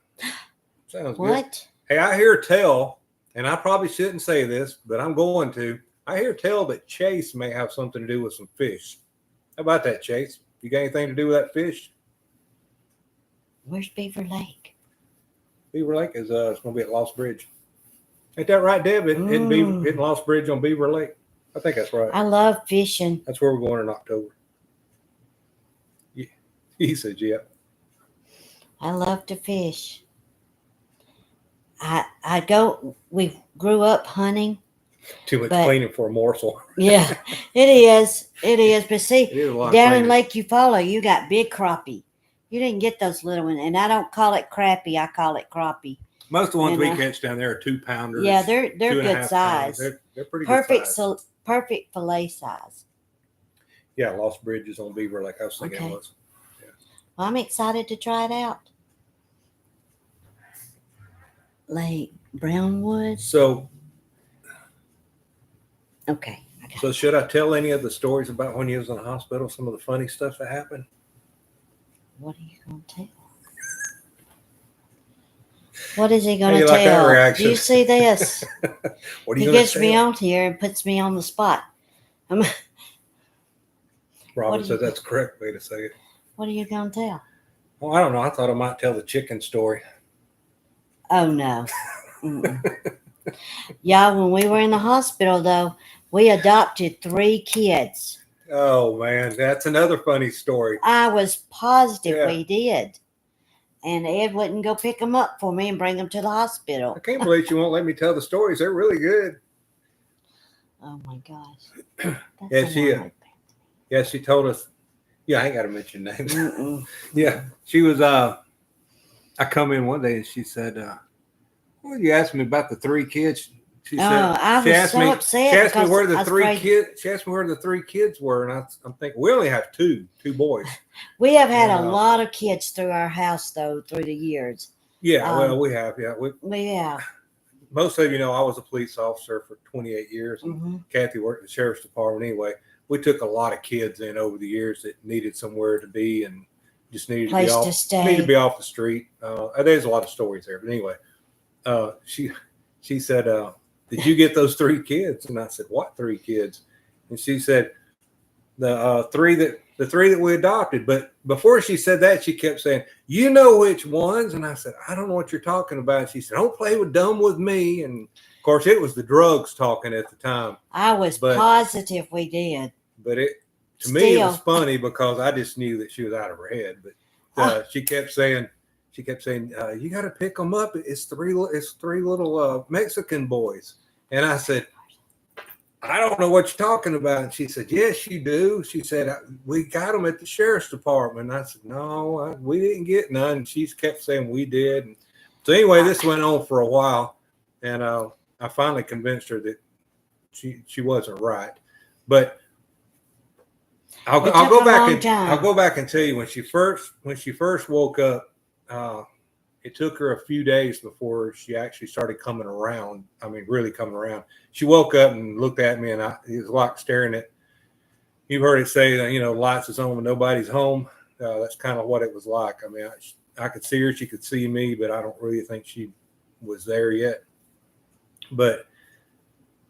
Sounds good. What? Hey, I hear tell, and I probably shouldn't say this, but I'm going to. I hear tell that Chase may have something to do with some fish. How about that, Chase? You got anything to do with that fish? Where's Beaver Lake? Beaver Lake is it's going to be at Lost Bridge. Ain't that right, Deb? Hitting Lost Bridge on Beaver Lake. I think that's right. I love fishing. That's where we're going in October. Yeah. He said, yeah. I love to fish. I go. We grew up hunting. Too much cleaning for a morsel. Yeah, it is. It is. But see, down in cleaning. Lake Eufaula, you got big crappie. You didn't get those little ones, and I don't call it crappie. I call it crappie. Most of the ones we catch down there are 2-pounders. Yeah, they're good size. They're pretty perfect good size. Perfect fillet size. Yeah, Lost Bridge is on Beaver Lake. I was thinking it was. Yeah. Well, I'm excited to try it out. Lake Brownwood. So. Okay. So should I tell any of the stories about when you was in the hospital? Some of the funny stuff that happened. What are you going to tell? What is he going to tell? Like that reaction? Do you see this? What are you he gets me on here and puts me on the spot. Robin said that's the correct way to say it. What are you going to tell? Well, I don't know. I thought I might tell the chicken story. Oh, no. Yeah, when we were in the hospital, though, we adopted 3 kids. Oh, man. That's another funny story. I was positive we did. And Ed wouldn't go pick them up for me and bring them to the hospital. I can't believe you won't let me tell the stories. They're really good. Oh, my gosh. Yeah, she told us. Yeah, I ain't got to mention names. Yeah, she was, I come in one day and she said, well, you asked me about the 3 kids. She said, I was so upset. She asked me where the 3 kids. She asked me where the 3 kids were, and I'm thinking we only have two boys. We have had a lot of kids through our house, though, through the years. Yeah, well, we have. Yeah, yeah. Most of you know, I was a police officer for 28 years, and Kathy worked in the sheriff's department. Anyway, we took a lot of kids in over the years that needed somewhere to be and just needed to be off the street. There's a lot of stories there, but anyway, she said, did you get those 3 kids? And I said, what 3 kids? And she said, the 3 that we adopted. But before she said that, she kept saying, you know which ones? And I said, I don't know what you're talking about. And she said, don't play dumb with me. And of course, it was the drugs talking at the time. I was positive we did. But to me, it was funny because I just knew that she was out of her head. But she kept saying, you got to pick them up. It's 3 little Mexican boys. And I said, I don't know what you're talking about. And she said, yes, you do. She said, we got them at the sheriff's department. And I said, no, we didn't get none. And she kept saying we did. And so anyway, this went on for a while. And I finally convinced her that she wasn't right. But I'll go back and tell you when she first woke up, it took her a few days before she actually started coming around. I mean, really coming around. She woke up and looked at me, and it was like staring at. You've heard it say that lights is on when nobody's home. That's kind of what it was like. I mean, I could see her, she could see me, but I don't really think she was there yet. But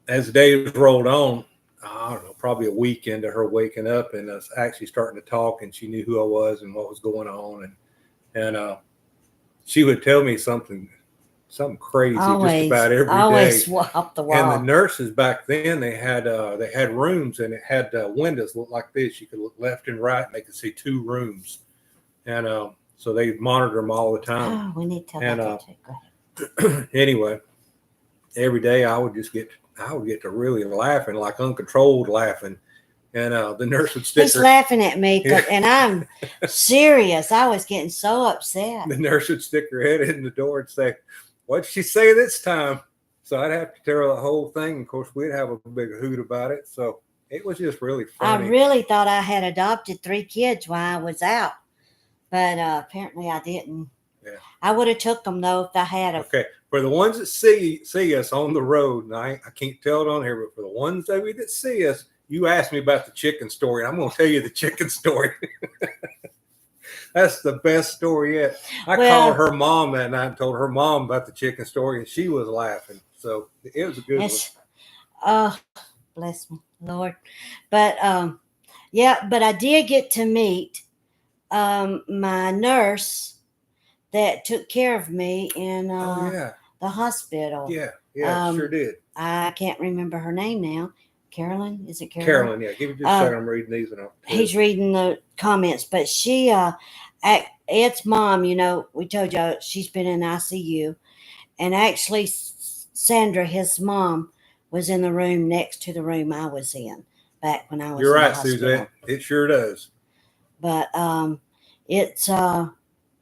as the days rolled on, I don't know, probably a week into her waking up and us actually starting to talk, and she knew who I was and what was going on, and she would tell me something crazy just about every day. Always swap the wall. And the nurses back then, they had rooms, and it had windows look like this. You could look left and right, and they could see 2 rooms, and so they monitor them all the time. Oh, we need to tell that. Anyway, every day I would get to really laughing, like uncontrolled laughing. And the nurse would stick. He's laughing at me, and I'm serious. I was getting so upset. The nurse would stick her head in the door and say, "What'd she say this time?" So I'd have to tell her the whole thing. Of course, we'd have a big hoot about it. So it was just really funny. I really thought I had adopted 3 kids while I was out, but apparently I didn't. Yeah. I would have took them though if I had. Okay, for the ones that see us on the road, and I can't tell it on here, but for the ones that see us. You asked me about the chicken story, and I'm going to tell you the chicken story. That's the best story yet. I Well, called her mom that night and told her mom about the chicken story, and she was laughing. So it was a good one. it's oh, bless me, Lord. But yeah, but I did get to meet my nurse that took care of me in Oh yeah, the hospital. yeah, sure Um, did. I can't remember her name now. Carolyn, is it Carolyn? Carolyn, yeah, give me just a Uh, second. I'm reading these and I'll tell he's you. reading the comments, but she, Ed's mom, you know, we told you she's been in ICU, and actually, Sandra, his mom, was in the room next to the room I was in back when I was You're in the right, hospital. Suzette. It sure does. But it's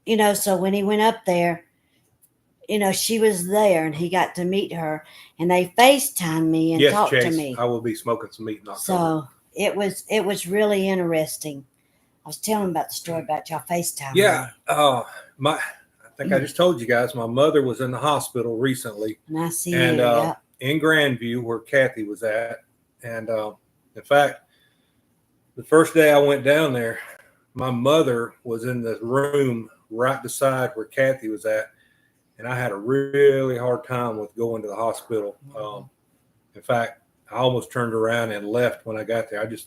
you know, so when he went up there, you know, she was there, and he got to meet her, and they FaceTimed me and Yes, talked to Chase, me. I will be smoking some meat in October. So it was really interesting. I was telling about the story about y'all FaceTime Yeah, me. I think I just told you guys my mother was in the hospital recently, And I see and you, yeah. in Grandview where Kathy was at, and in fact, the first day I went down there, my mother was in the room right beside where Kathy was at, and I had a really hard time with going to the hospital. In fact, I almost turned around and left when I got there. The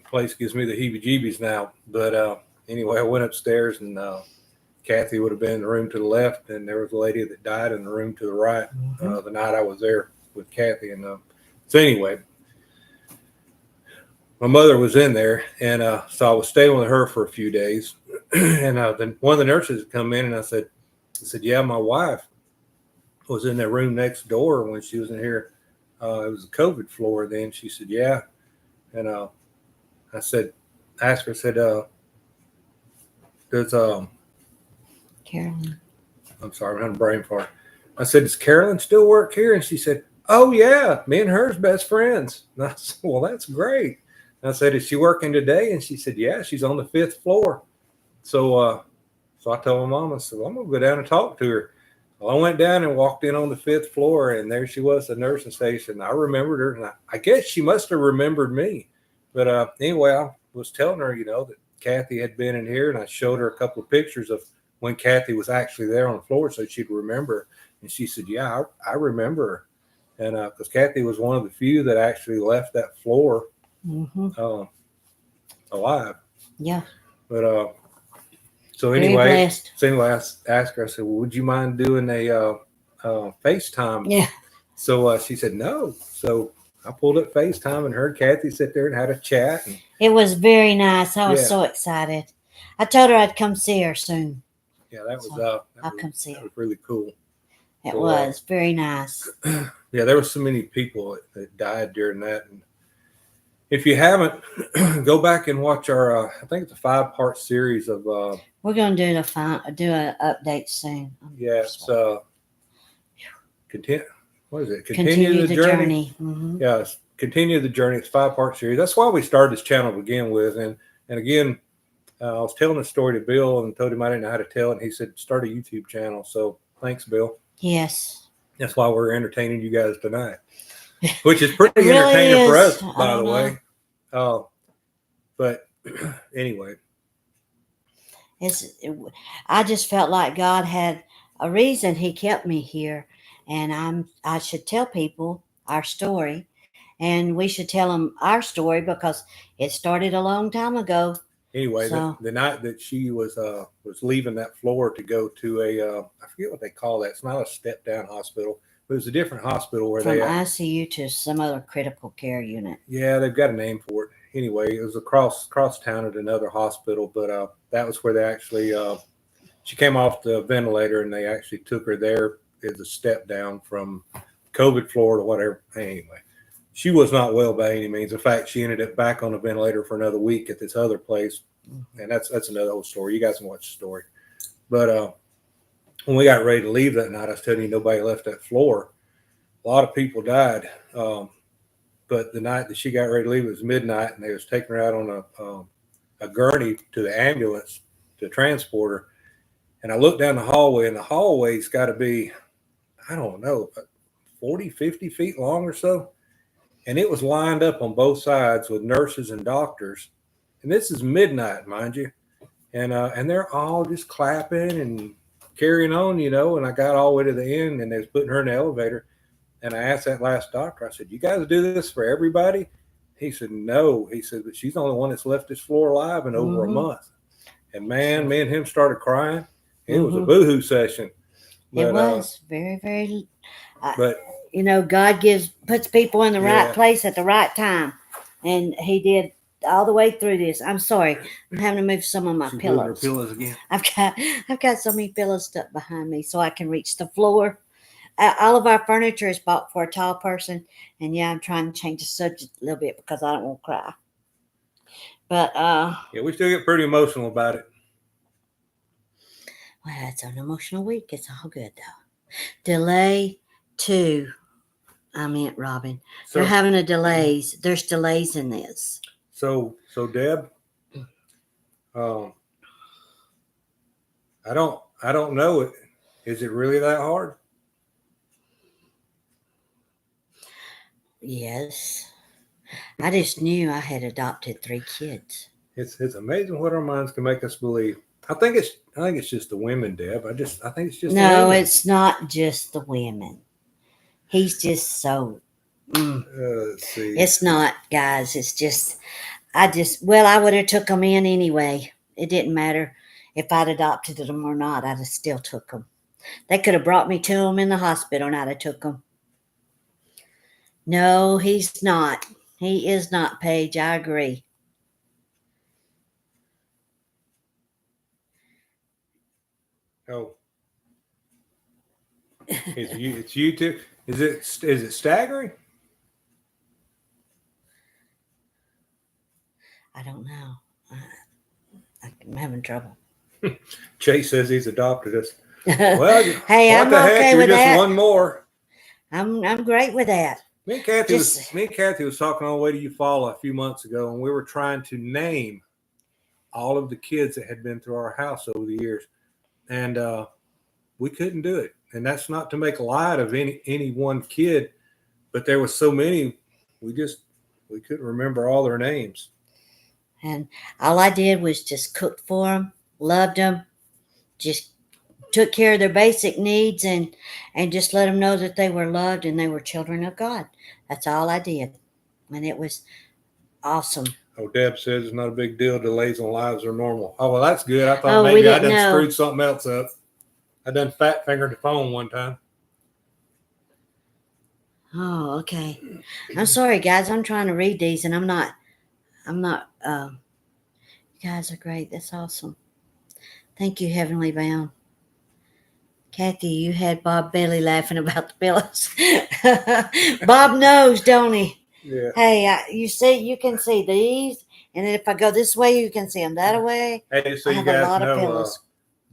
place gives me the heebie-jeebies now. But anyway, I went upstairs, and Kathy would have been in the room to the left, and there was a lady that died in the room to the right the night I was there with Kathy. And so anyway, my mother was in there, and so I was staying with her for a few days. And then one of the nurses come in, and I said, yeah, my wife was in that room next door when she was in here. It was a COVID floor then. She said, yeah. And I said, asked her, I said, does, Carolyn. I'm sorry, I'm having a brain fart. I said, does Carolyn still work here? And she said, oh, yeah, me and her's best friends. And I said, well, that's great. And I said, is she working today? And she said, yeah, she's on the 5th floor. So I told my mom, I said, well, I'm going to go down and talk to her. Well, I went down and walked in on the 5th floor, and there she was, the nursing station. I remembered her, and I guess she must have remembered me. But anyway, I was telling her, that Kathy had been in here, and I showed her a couple of pictures of when Kathy was actually there on the floor so she'd remember. And she said, yeah, I remember her. And because Kathy was one of the few that actually left that floor alive. Yeah. But so Very anyway, blessed. I asked her, I said, well, would you mind doing a FaceTime? Yeah. So she said, no. So I pulled up FaceTime and heard Kathy sit there and had a chat. And, It was very nice. I was Yeah. so excited. I told her I'd come see her soon. yeah, that was So I'll come see that her. was really cool. It So, was very nice. Yeah, there were so many people that died during that. And if you haven't, go back and watch our. I think it's a 5-part series of. We're gonna do an update soon. Yeah, it's continue. What is it? Continue the journey. Mm-hmm. Yeah, continue the journey. It's a 5-part series. That's why we started this channel to begin with. And again, I was telling the story to Bill and told him I didn't know how to tell it. And he said, start a YouTube channel. So thanks, Bill. Yes. That's why we're entertaining you guys tonight, which is pretty It really entertaining for is. us, I by the don't way. But anyway, I just felt like God had a reason He kept me here, and I should tell people our story, and we should tell them our story because it started a long time ago. anyway, So the night that she was leaving that floor to go to I forget what they call that. It's not a step down hospital, but it was a different hospital where from they ICU to some other critical care unit. yeah, they've got a name for it. Anyway, it was across town at another hospital, but that was where they actually she came off the ventilator and they actually took her there as a step down from COVID floor to whatever. Anyway, she was not well by any means. In fact, she ended up back on the ventilator for another week at this other place, and that's another whole story. You guys can watch the story. But when we got ready to leave that night, I was telling you nobody left that floor. A lot of people died. But the night that she got ready to leave, it was midnight, and they was taking her out on a gurney to the ambulance to transport her. And I looked down the hallway, and the hallway's got to be, I don't know, 40, 50 feet long or so. And it was lined up on both sides with nurses and doctors. And this is midnight, mind you. and they're all just clapping and carrying on, And I got all the way to the end, and they was putting her in the elevator. And I asked that last doctor, I said, "You guys do this for everybody?" He said, "No." He said, "But she's the only one that's left this floor alive in over a month." And man, me and him started crying. It was a boohoo session. But, it was very, very. But God puts people in the right place at the right time, and He did all the way through this. I'm sorry, I'm having to move some of my pillows. Her pillows again. I've got so many pillows stuck behind me, so I can reach the floor. All of our furniture is bought for a tall person, and I'm trying to change the subject a little bit because I don't want to cry. But we still get pretty emotional about it. Well, it's an emotional week. It's all good though. Delay 2. I meant Robin. They're having a delays. There's delays in this. So Deb, I don't know it. Is it really that hard? Yes. I just knew I had adopted 3 kids. It's amazing what our minds can make us believe. I think it's just the women, Deb. I think it's just no, it's not just the women. He's just so. Let's see. It's not, guys. It's just I would have took them in anyway. It didn't matter if I'd adopted them or not. I'd have still took them. They could have brought me to them in the hospital, and I'd have took them. No, he's not. He is not, Paige. I agree. Oh, it's you too. Is it staggering? I don't know. I'm having trouble. Chase says he's adopted us. Well, hey, I'm okay with that. Just one more. I'm great with that. Me and Kathy was talking on the way to Eufaula a few months ago, and we were trying to name all of the kids that had been through our house over the years, and we couldn't do it. And that's not to make light of any one kid, but there was so many, we couldn't remember all their names. And all I did was just cook for them, loved them, just took care of their basic needs, and just let them know that they were loved and they were children of God. That's all I did. And it was awesome. Oh, Deb says it's not a big deal. Delays on lives are normal. Oh, well, that's good. I thought maybe I done screwed something else up. I done fat fingered the phone one time. Oh, okay. I'm sorry, guys. I'm trying to read these, and I'm not. You guys are great. That's awesome. Thank you, Heavenly Bound. Kathy, you had Bob Bailey laughing about the pillows. Bob knows, don't he? Yeah. Hey, you can see these, and then if I go this way, you can see them that way. Hey, so you guys know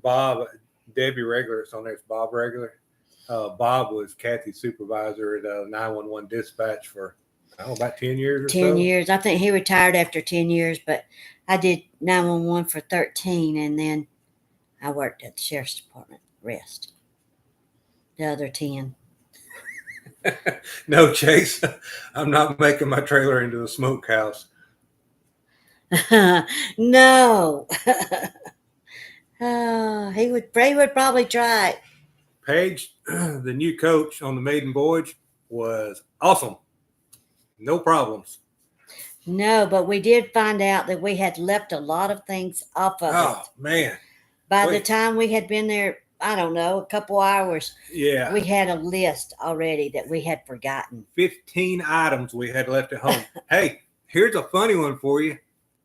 Bob, Debbie Regular, it's on there. It's Bob Regular. Bob was Kathy's supervisor at 911 dispatch for about 10 years or 10 years. I think he retired after 10 years, but I did 911 for 13, and then I worked at the sheriff's department. Rest. The other 10. No, Chase, I'm not making my trailer into a smokehouse. No. He would probably try it. Paige, the new coach on the maiden voyage, was awesome. No problems. No, but we did find out that we had left a lot of things off of it. Oh, man. By the time we had been there, I don't know, a couple hours. Yeah. We had a list already that we had forgotten. 15 items we had left at home. Hey, here's a funny one for you.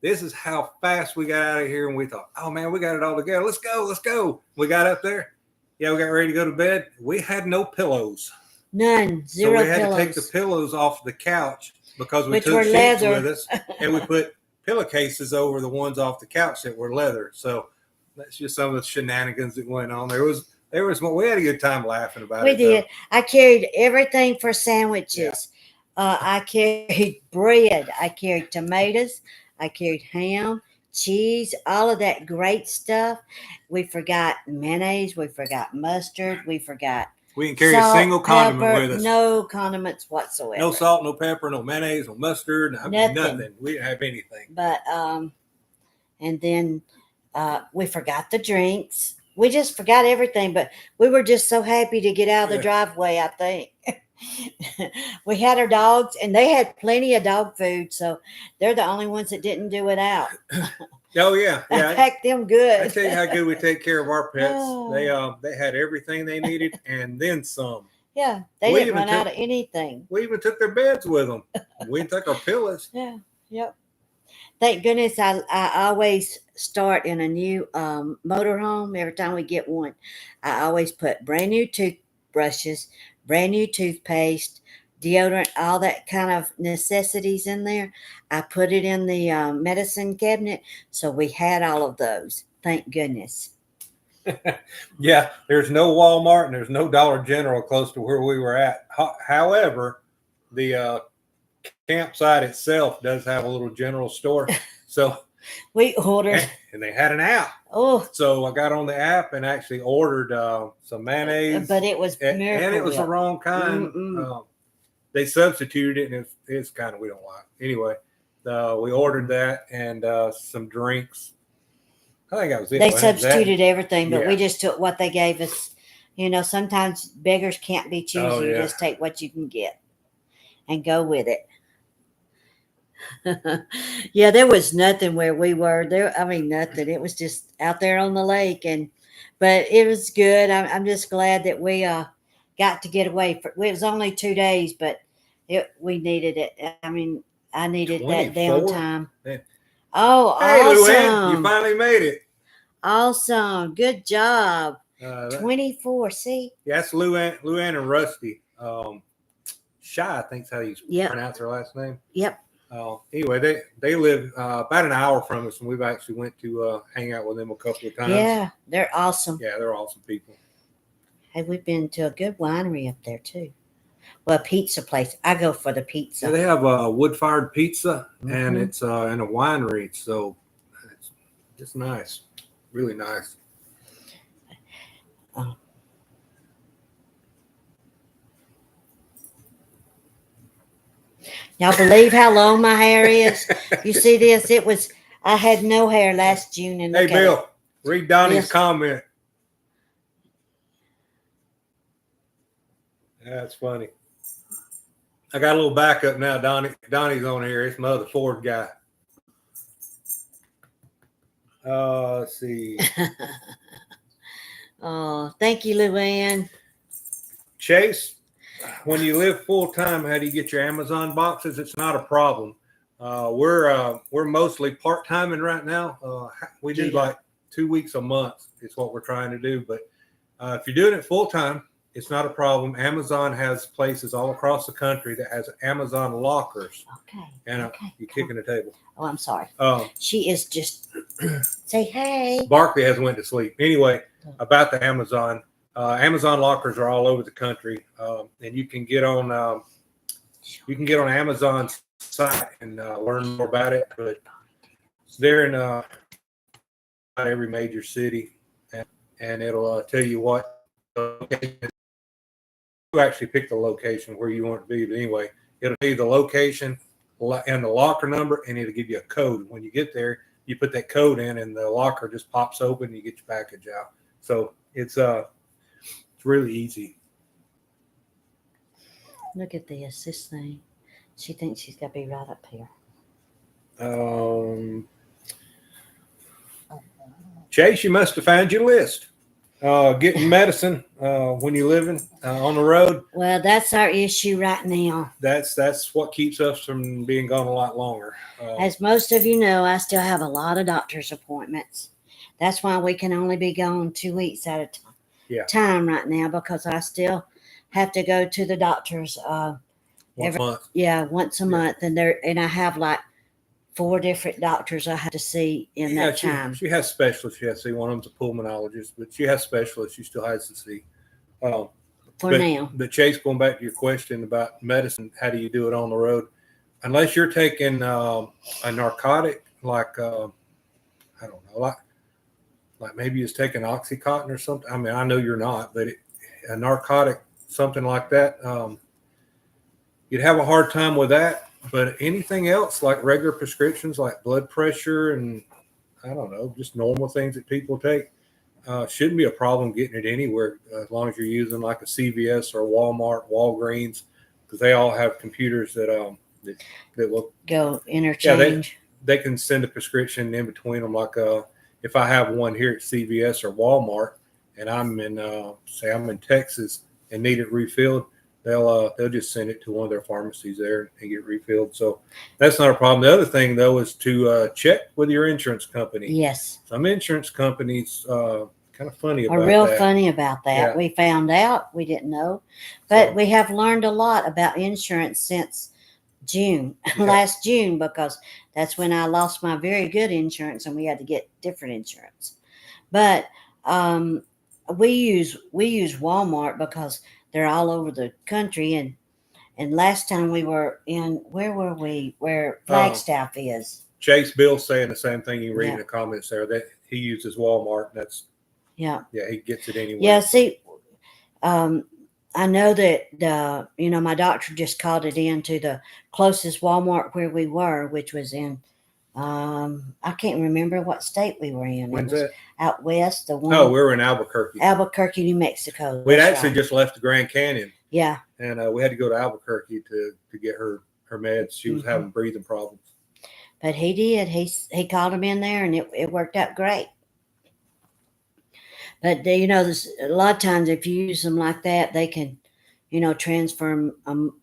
This is how fast we got out of here, and we thought, oh, man, we got it all together. Let's go. We got up there. Yeah, we got ready to go to bed. We had no pillows. None. Zero pillows. So we had to take the pillows off the couch because we took sheets leather with us, and we put pillowcases over the ones off the couch that were leather. So that's just some of the shenanigans that went on. There was we had a good time laughing about it. We did. I carried everything for sandwiches. Yeah. I carried bread. I carried tomatoes. I carried ham, cheese, all of that great stuff. We forgot mayonnaise. We forgot mustard. We didn't carry a single condiment with us. No condiments whatsoever. No salt, no pepper, no mayonnaise, no mustard, nothing. We didn't have anything. But and then We forgot the drinks. We just forgot everything, but we were just so happy to get out of the driveway, I think. We had our dogs, and they had plenty of dog food, so they're the only ones that didn't do it out. Oh yeah, I yeah. packed them good. I tell you how good we take care of our pets. They had everything they needed and then some. Yeah, they didn't run out of anything. We even took their beds with them. We took our pillows. Yeah, yep. Thank goodness I always start in a new motorhome. Every time we get one, I always put brand new toothbrushes, brand new toothpaste, deodorant, all that kind of necessities in there. I put it in the medicine cabinet. So we had all of those. Thank goodness. Yeah, there's no Walmart and there's no Dollar General close to where we were at. However, the campsite itself does have a little general store. So we ordered, and they had an app. Oh, so I got on the app and actually ordered some mayonnaise, but it was and it was the wrong kind. They substituted it, and it's kind of we don't like. Anyway, we ordered that and some drinks. I think that was it. They substituted everything, but yeah. We just took what they gave us. You know, sometimes beggars can't be choosy. Oh, yeah. You just take what you can get and go with it. Yeah, there was nothing where we were there. I mean, nothing. It was just out there on the lake, but it was good. I'm just glad that we got to get away. It was only 2 days, but we needed it. I mean, I needed 24? That downtime. Man. Oh, hey, awesome! Luann, you finally made it. Awesome, good job. 24. See, yeah, that's Luann and Rusty. Shy, I think is how you pronounce her last name. Yep. Anyway, they live about an hour from us, and we've actually went to hang out with them a couple of times. Yeah, they're awesome. Yeah, they're awesome people. Hey, we've been to a good winery up there too. Well, a pizza place. I go for the pizza. Yeah, they have a wood-fired pizza, and it's in a winery, so it's nice, really nice. Y'all believe how long my hair is? You see this? I had no hair last June. And hey, Bill, read Donnie's comment. That's funny. I got a little backup now, Donnie. Donnie's on here. It's my other Ford guy. Let's see. Oh, thank you, Luann. Chase, when you live full time, how do you get your Amazon boxes? It's not a problem. We're mostly part timing right now. We do like 2 weeks a month. It's what we're trying to do. But if you're doing it full time, it's not a problem. Amazon has places all across the country that has Amazon lockers. Okay. And you're kicking the table. Oh, I'm sorry. She is just say hey. Barkley hasn't went to sleep. Anyway, about the Amazon. Amazon lockers are all over the country, and you can get on Amazon's site and learn more about it. But they're in every major city, and it'll tell you what location. You actually pick the location where you want it to be. But anyway, it'll tell you the location and the locker number, and it'll give you a code. When you get there, you put that code in, and the locker just pops open, and you get your package out. So it's really easy. Look at this thing. She thinks she's got to be right up here. Chase, you must have found your list. Getting medicine when you're living on the road. Well, that's our issue right now. That's what keeps us from being gone a lot longer. As most of you know, I still have a lot of doctor's appointments. That's why we can only be gone 2 weeks at a time right now, because I still have to go to the doctor's once a month. Yeah, once a month, and I have like 4 different doctors I have to see in that time. She has specialists she has to see. One of them's a pulmonologist, but she has specialists she still has to see. For now. But Chase, going back to your question about medicine, how do you do it on the road? Unless you're taking a narcotic, like I don't know, like maybe it's taking Oxycontin or something. I mean, I know you're not, but a narcotic, something like that, you'd have a hard time with that. But anything else, like regular prescriptions, like blood pressure and I don't know, just normal things that people take. Shouldn't be a problem getting it anywhere as long as you're using like a CVS or Walmart, Walgreens, because they all have computers that will Go yeah interchange. they can send a prescription in between them. Like if I have one here at CVS or Walmart, and I'm in say I'm in Texas and need it refilled, they'll just send it to one of their pharmacies there and get refilled. So that's not a problem. The other thing though is to check with your insurance company. Yes. Some insurance companies kind of funny Are about real that. funny about that. Yeah. We found out. We didn't know. But So, we have learned a lot about insurance since June, yeah. last June, because that's when I lost my very good insurance and we had to get different insurance. But um, we use Walmart because they're all over the country, and last time we were in, where were we? Where Flagstaff is. Chase Bill's saying the same thing you read Yeah. in the comments there, that he uses Walmart, and that's Yeah. he gets it anyway. Yeah. See, um, I know that my doctor just called it in to the closest Walmart where we were, which was in I can't remember what state we were in. When's It was that? out west. The one. Oh, we were in Albuquerque. Albuquerque, New Mexico. We'd That's actually right. just left the Grand Canyon. Yeah. And we had to go to Albuquerque to get her meds. She was having breathing problems. But he did. He called him in there, and it worked out great. But there's a lot of times if you use them like that, they can, transfer them,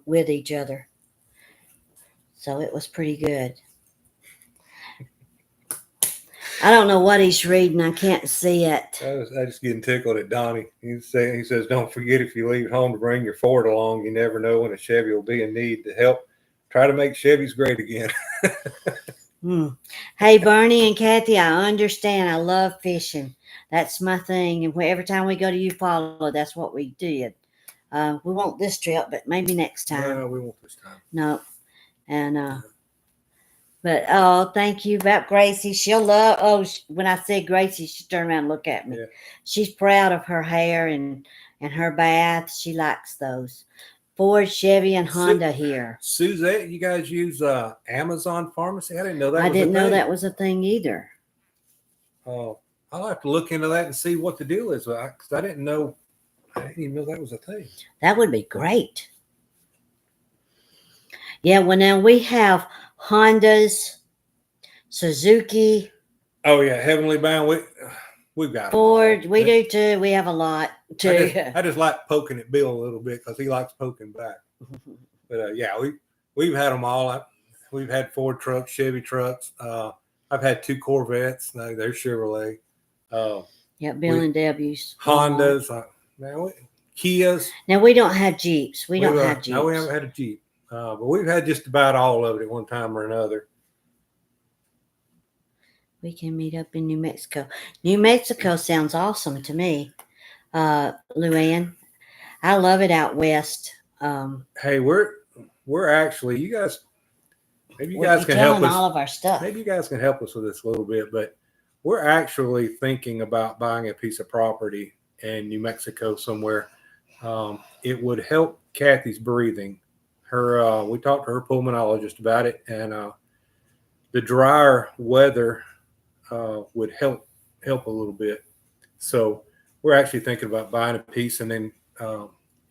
with each other. So it was pretty good. I don't know what he's reading. I can't see it. I just getting tickled at Donnie. He says, "Don't forget, if you leave home to bring your Ford along, you never know when a Chevy will be in need to help try to make Chevys great again." Hey, Bernie and Kathy, I understand. I love fishing. That's my thing. And every time we go to Eufaula, that's what we did. We won't this trip, but maybe next time. No, we won't this time. No. And but thank you about Gracie. She'll love. Oh, when I said Gracie, she turned around and looked at me. Yeah. She's proud of her hair and her bath. She likes those. Ford, Chevy, and Honda here. Suzette, you guys use Amazon Pharmacy? I didn't know that. I didn't know that was a thing either. Oh, I'll have to look into that and see what the deal is. Because I didn't know. I didn't even know that was a thing. That would be great. Yeah, well, now we have Hondas, Suzuki. Oh yeah, Heavenly Bound. We've got Ford. We do too. We have a lot too. I just like poking at Bill a little bit because he likes poking back. But yeah, we've had them all. We've had Ford trucks, Chevy trucks. I've had 2 Corvettes. No, they're Chevrolet. Yeah, Bill and Debbie's. Hondas. Kias. Now we don't have Jeeps. We don't have Jeeps. No, we haven't had a Jeep. But we've had just about all of it at one time or another. We can meet up in New Mexico. New Mexico sounds awesome to me, Luann. I love it out west. Hey, we're actually, you guys, maybe you guys can help us. All of our stuff. Maybe you guys can help us with this a little bit, but we're actually thinking about buying a piece of property in New Mexico somewhere. It would help Kathy's breathing. We talked to her pulmonologist about it, and the drier weather would help a little bit. So we're actually thinking about buying a piece, and then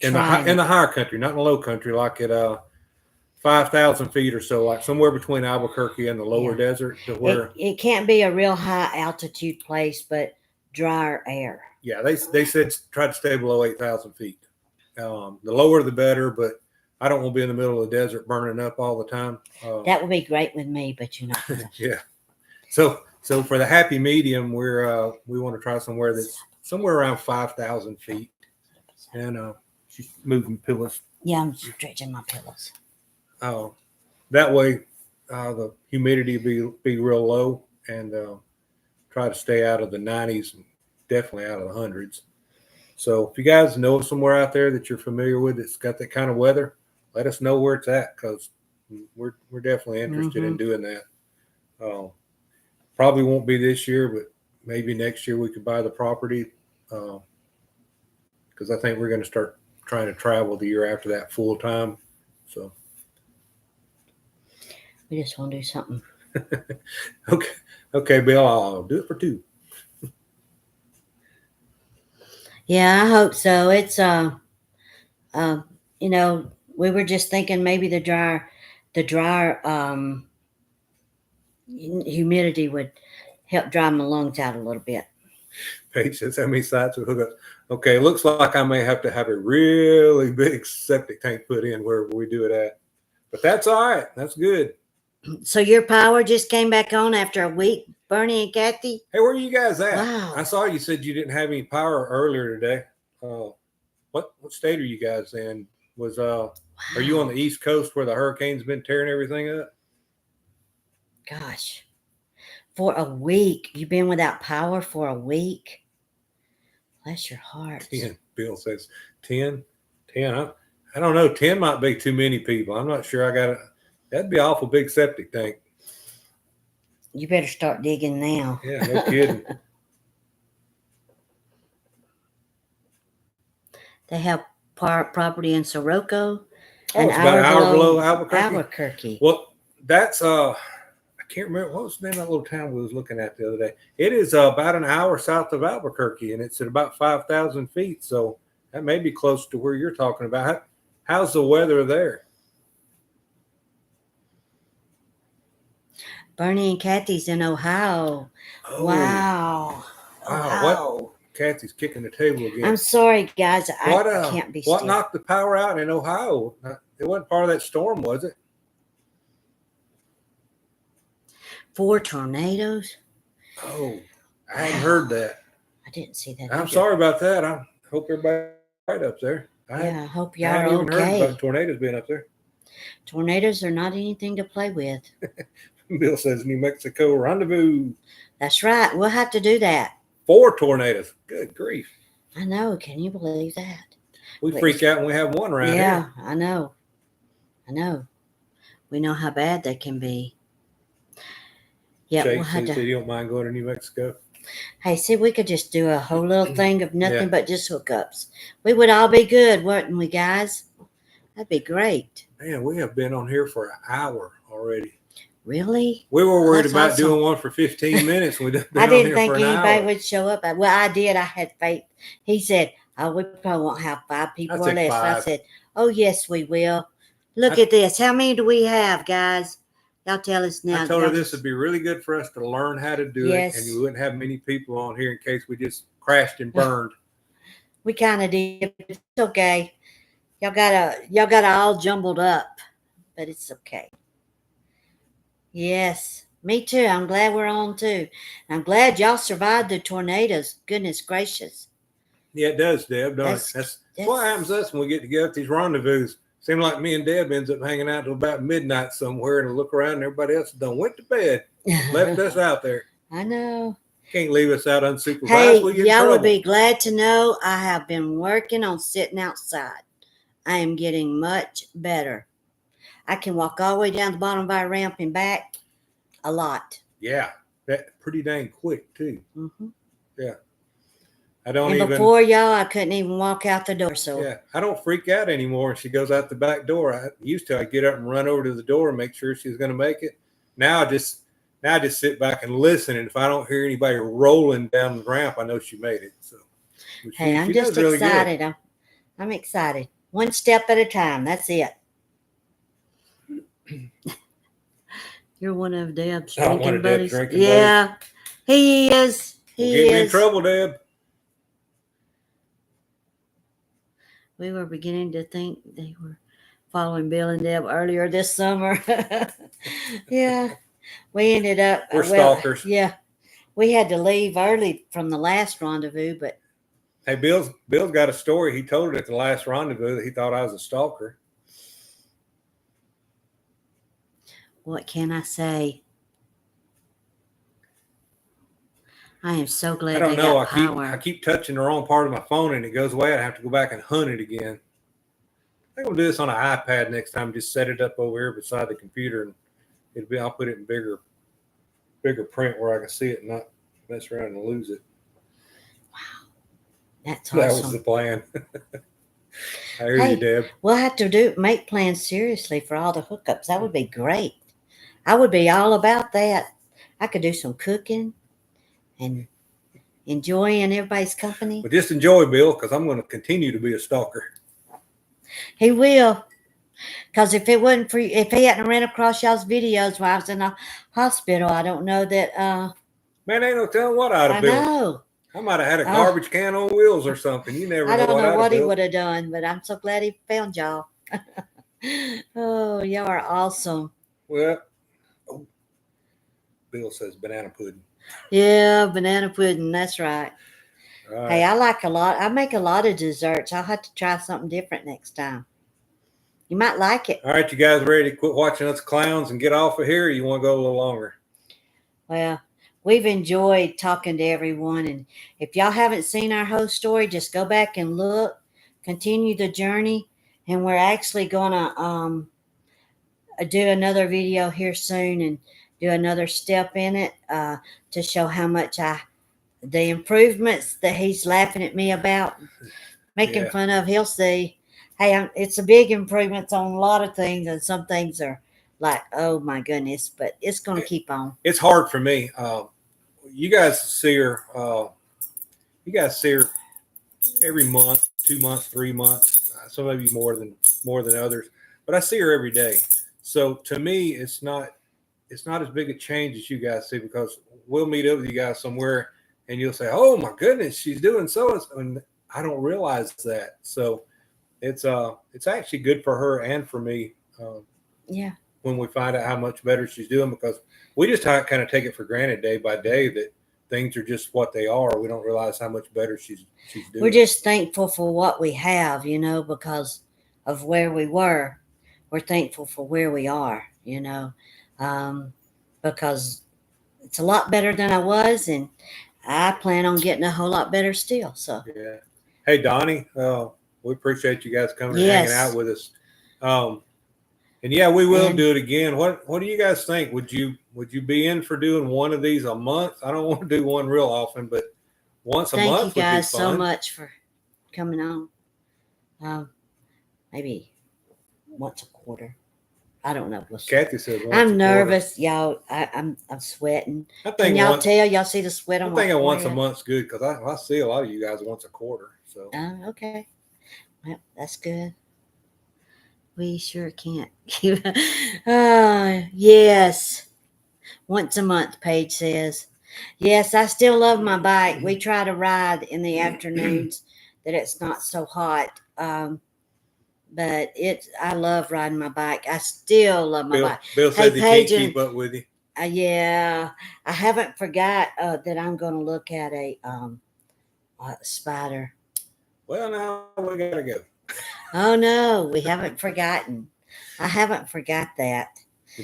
in the higher country, not in the low country, like at 5,000 feet or so, like somewhere between Albuquerque and the lower desert, to where it can't be a real high altitude place, but drier air. Yeah, they said try to stay below 8,000 feet. The lower the better, but I don't want to be in the middle of the desert burning up all the time. That would be great with me, but you're not. Yeah. So for the happy medium, we want to try somewhere that's somewhere around 5,000 feet. And she's moving pillows. Yeah, I'm stretching my pillows. That way, the humidity be real low, and try to stay out of the 90s and definitely out of the hundreds. So if you guys know somewhere out there that you're familiar with that's got that kind of weather, let us know where it's at, because we're definitely interested in doing that. Probably won't be this year, but maybe next year we could buy the property, because I think we're going to start trying to travel the year after that full time. So we just want to do something. Okay. Okay, Bill, I'll do it for 2. Yeah, I hope so. It's uh, we were just thinking maybe the dryer humidity would help dry my lungs out a little bit. Paige says, how many sites we hook up? Okay, looks like I may have to have a really big septic tank put in wherever we do it at. But that's all right. That's good. So your power just came back on after a week, Bernie and Kathy? Hey, where are you guys at? Wow. I saw you said you didn't have any power earlier today. What state are you guys in? Are you on the East Coast where the hurricane's been tearing everything up? Gosh. For a week. You've been without power for a week? Bless your heart. 10. Bill says 10. 10. I don't know. 10 might be too many people. I'm not sure. That'd be an awful big septic tank. You better start digging now. Yeah, no kidding. They have property in Sirocco. Oh, it's about an hour below Albuquerque. Well, that's I can't remember what was the name of that little town we was looking at the other day. It is about an hour south of Albuquerque, and it's at about 5,000 feet. So that may be close to where you're talking about. How's the weather there? Bernie and Kathy's in Ohio. Oh, wow. Ohio. What? Kathy's kicking the table again. I'm sorry, guys. I can't be What still. knocked the power out in Ohio? It wasn't part of that storm, was it? 4 tornadoes? Oh, I hadn't heard that. I didn't see that. I'm sorry about that. I hope everybody's right up there. I hope y'all I are haven't even okay. heard about tornadoes being up there. Tornadoes are not anything to play with. Bill says New Mexico rendezvous. That's right. We'll have to do that. 4 tornadoes. Good grief. I know. Can you believe that? We freak out when we have one around here. I know. We know how bad they can be. Yeah, Jake says you don't mind going to New Mexico. Hey, see, we could just do a whole little thing of nothing but just hookups. We would all be good, wouldn't we, guys? That'd be great. Man, we have been on here for an hour already. Really? We were worried about doing one for 15 minutes. I didn't think anybody would show up. Well, I did. I had faith. He said, "Oh, we probably won't have 5 people or less." 5. I said, "Oh, yes, we will." Look at this. How many do we have, guys? Y'all tell us now. I told her this would be really good for us to learn how to do it, and you wouldn't have many people on here in case we just crashed and burned. We kind of did. It's okay. Y'all got all jumbled up, but it's okay. Yes, me too. I'm glad we're on too. I'm glad y'all survived the tornadoes. Goodness gracious. Yeah, it does, Deb. That's what happens to us when we get together at these rendezvous. Seems like me and Deb ends up hanging out till about midnight somewhere and look around and everybody else done went to bed. Left us out there. I know. Can't leave us out unsupervised. Hey, y'all would be glad to know I have been working on sitting outside. I am getting much better. I can walk all the way down the bottom of our ramp and back a lot. Yeah, that pretty dang quick too. Mm-hmm. Yeah. Before y'all, I couldn't even walk out the door. So yeah, I don't freak out anymore. She goes out the back door. I'd get up and run over to the door and make sure she's going to make it. Now I just sit back and listen. And if I don't hear anybody rolling down the ramp, I know she made it. So hey, I'm just excited. Really I'm excited. One step at a time. That's it. You're one of Deb's drinking buddies. Yeah, he is. He is. Get me in trouble, Deb. We were beginning to think they were following Bill and Deb earlier this summer. Yeah, we ended up. We're stalkers. Yeah, we had to leave early from the last rendezvous, but. Hey, Bill's got a story. He told it at the last rendezvous that he thought I was a stalker. What can I say? I am so glad. I don't know. I keep touching the wrong part of my phone and it goes away. I have to go back and hunt it again. I think we'll do this on an iPad next time. Just set it up over here beside the computer, and I'll put it in bigger print where I can see it and not mess around and lose it. Wow, that's awesome. That was the plan. I hear you, Deb. We'll have to make plans seriously for all the hookups. That would be great. I would be all about that. I could do some cooking and enjoying everybody's company. But just enjoy, Bill, because I'm going to continue to be a stalker. He will. Because if it wasn't for if he hadn't ran across y'all's videos while I was in the hospital, I don't know that Man, ain't no telling what I'd I have built. know. I might have had a garbage can on wheels or something. You never I know don't what know I'd what have he built. would have done, but I'm so glad he found y'all. Oh, y'all are awesome. Well, oh, Bill says banana pudding. Yeah, banana pudding. That's right. All right. Hey, I like a lot. I make a lot of desserts. I'll have to try something different next time. You might like it. All right, you guys ready to quit watching us clowns and get off of here? Or you want to go a little longer? Well, we've enjoyed talking to everyone. And if y'all haven't seen our whole story, just go back and look, continue the journey. And we're actually going to do another video here soon and do another step in it to show how much the improvements that he's laughing at me about, making Yeah. fun of. He'll see. Hey, it's a big improvements on a lot of things, and some things are like, oh my goodness, but it's going to keep on. It's hard for me. You guys see her. You guys see her every month, 2 months, 3 months. Some of you more than others, but I see her every day. So to me, it's not as big a change as you guys see, because we'll meet up with you guys somewhere and you'll say, "Oh my goodness, she's doing so," and I don't realize that. So it's actually good for her and for me. Yeah. When we find out how much better she's doing, because we just kind of take it for granted day by day that things are just what they are. We don't realize how much better she's doing. We're just thankful for what we have, because of where we were. We're thankful for where we are, because it's a lot better than I was, and I plan on getting a whole lot better still. So yeah. Hey, Donnie, we appreciate you guys coming and yes. hanging out with us. And yeah, we will do it again. What do you guys think? Would you be in for doing one of these a month? I don't want to do one real often, but once a month would be fun. Thank you guys so much for coming on. Maybe once a quarter. I don't know. Kathy said once I'm a nervous, y'all. I'm sweating. I think Can y'all tell? Y'all see the sweat on my forehead? I think once a month's good, because I see a lot of you guys once a quarter. So okay. Well, that's good. We sure can't. Yes. Once a month, Paige says. Yes, I still love my bike. We try to ride in the afternoons that it's not so hot. But I love riding my bike. I still love my bike. Bill said he can't keep up with you. Yeah, I haven't forgot that I'm going to look at a spider. Well, now we gotta go. Oh no, we haven't forgotten. I haven't forgot that.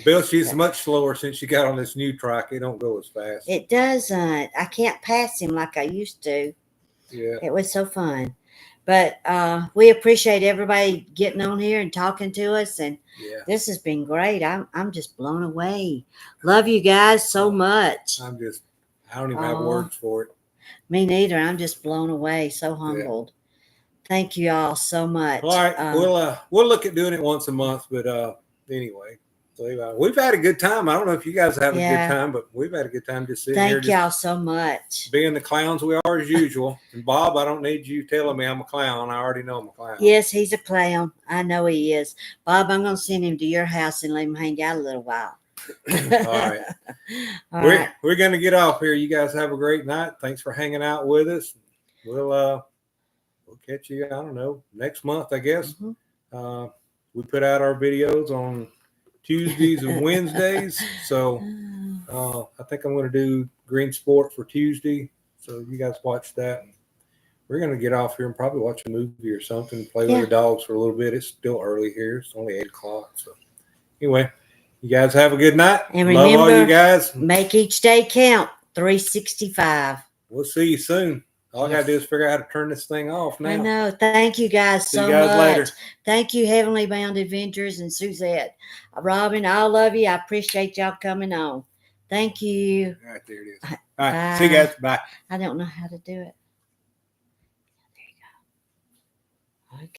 Bill, she's much slower since she got on this new track. It don't go as fast. It doesn't. I can't pass him like I used to. Yeah. It was so fun. But we appreciate everybody getting on here and talking to us, and this has been great. I'm just blown away. Love you guys so much. I don't even have words for it. Me neither. I'm just blown away. So humbled. Thank you all so much. All right, we'll look at doing it once a month, but anyway. So we've had a good time. I don't know if you guys have a good time, but we've had a good time just sitting here. Thank y'all so much. Being the clowns we are as usual. And Bob, I don't need you telling me I'm a clown. I already know I'm a clown. Yes, he's a clown. I know he is. Bob, I'm going to send him to your house and let him hang out a little while. All right. We're going to get off here. You guys have a great night. Thanks for hanging out with us. We'll catch you, I don't know, next month, I guess. Mm-hmm. We put out our videos on Tuesdays and Wednesdays. So I think I'm going to do Green Sport for Tuesday. So you guys watch that. We're going to get off here and probably watch a movie or something, play with the dogs for a little bit. It's still early here. It's only 8 o'clock. So anyway, you guys have a good night. And remember, love all you guys. Make each day count. 365. We'll see you soon. All I got to do is figure out how to turn this thing off now. I know. Thank you guys so much. Later. Thank you, Heavenly Bound Adventures and Suzette. Robin, I love you. I appreciate y'all coming on. Thank you. All right, there it is. All right. See you guys. Bye. I don't know how to do it.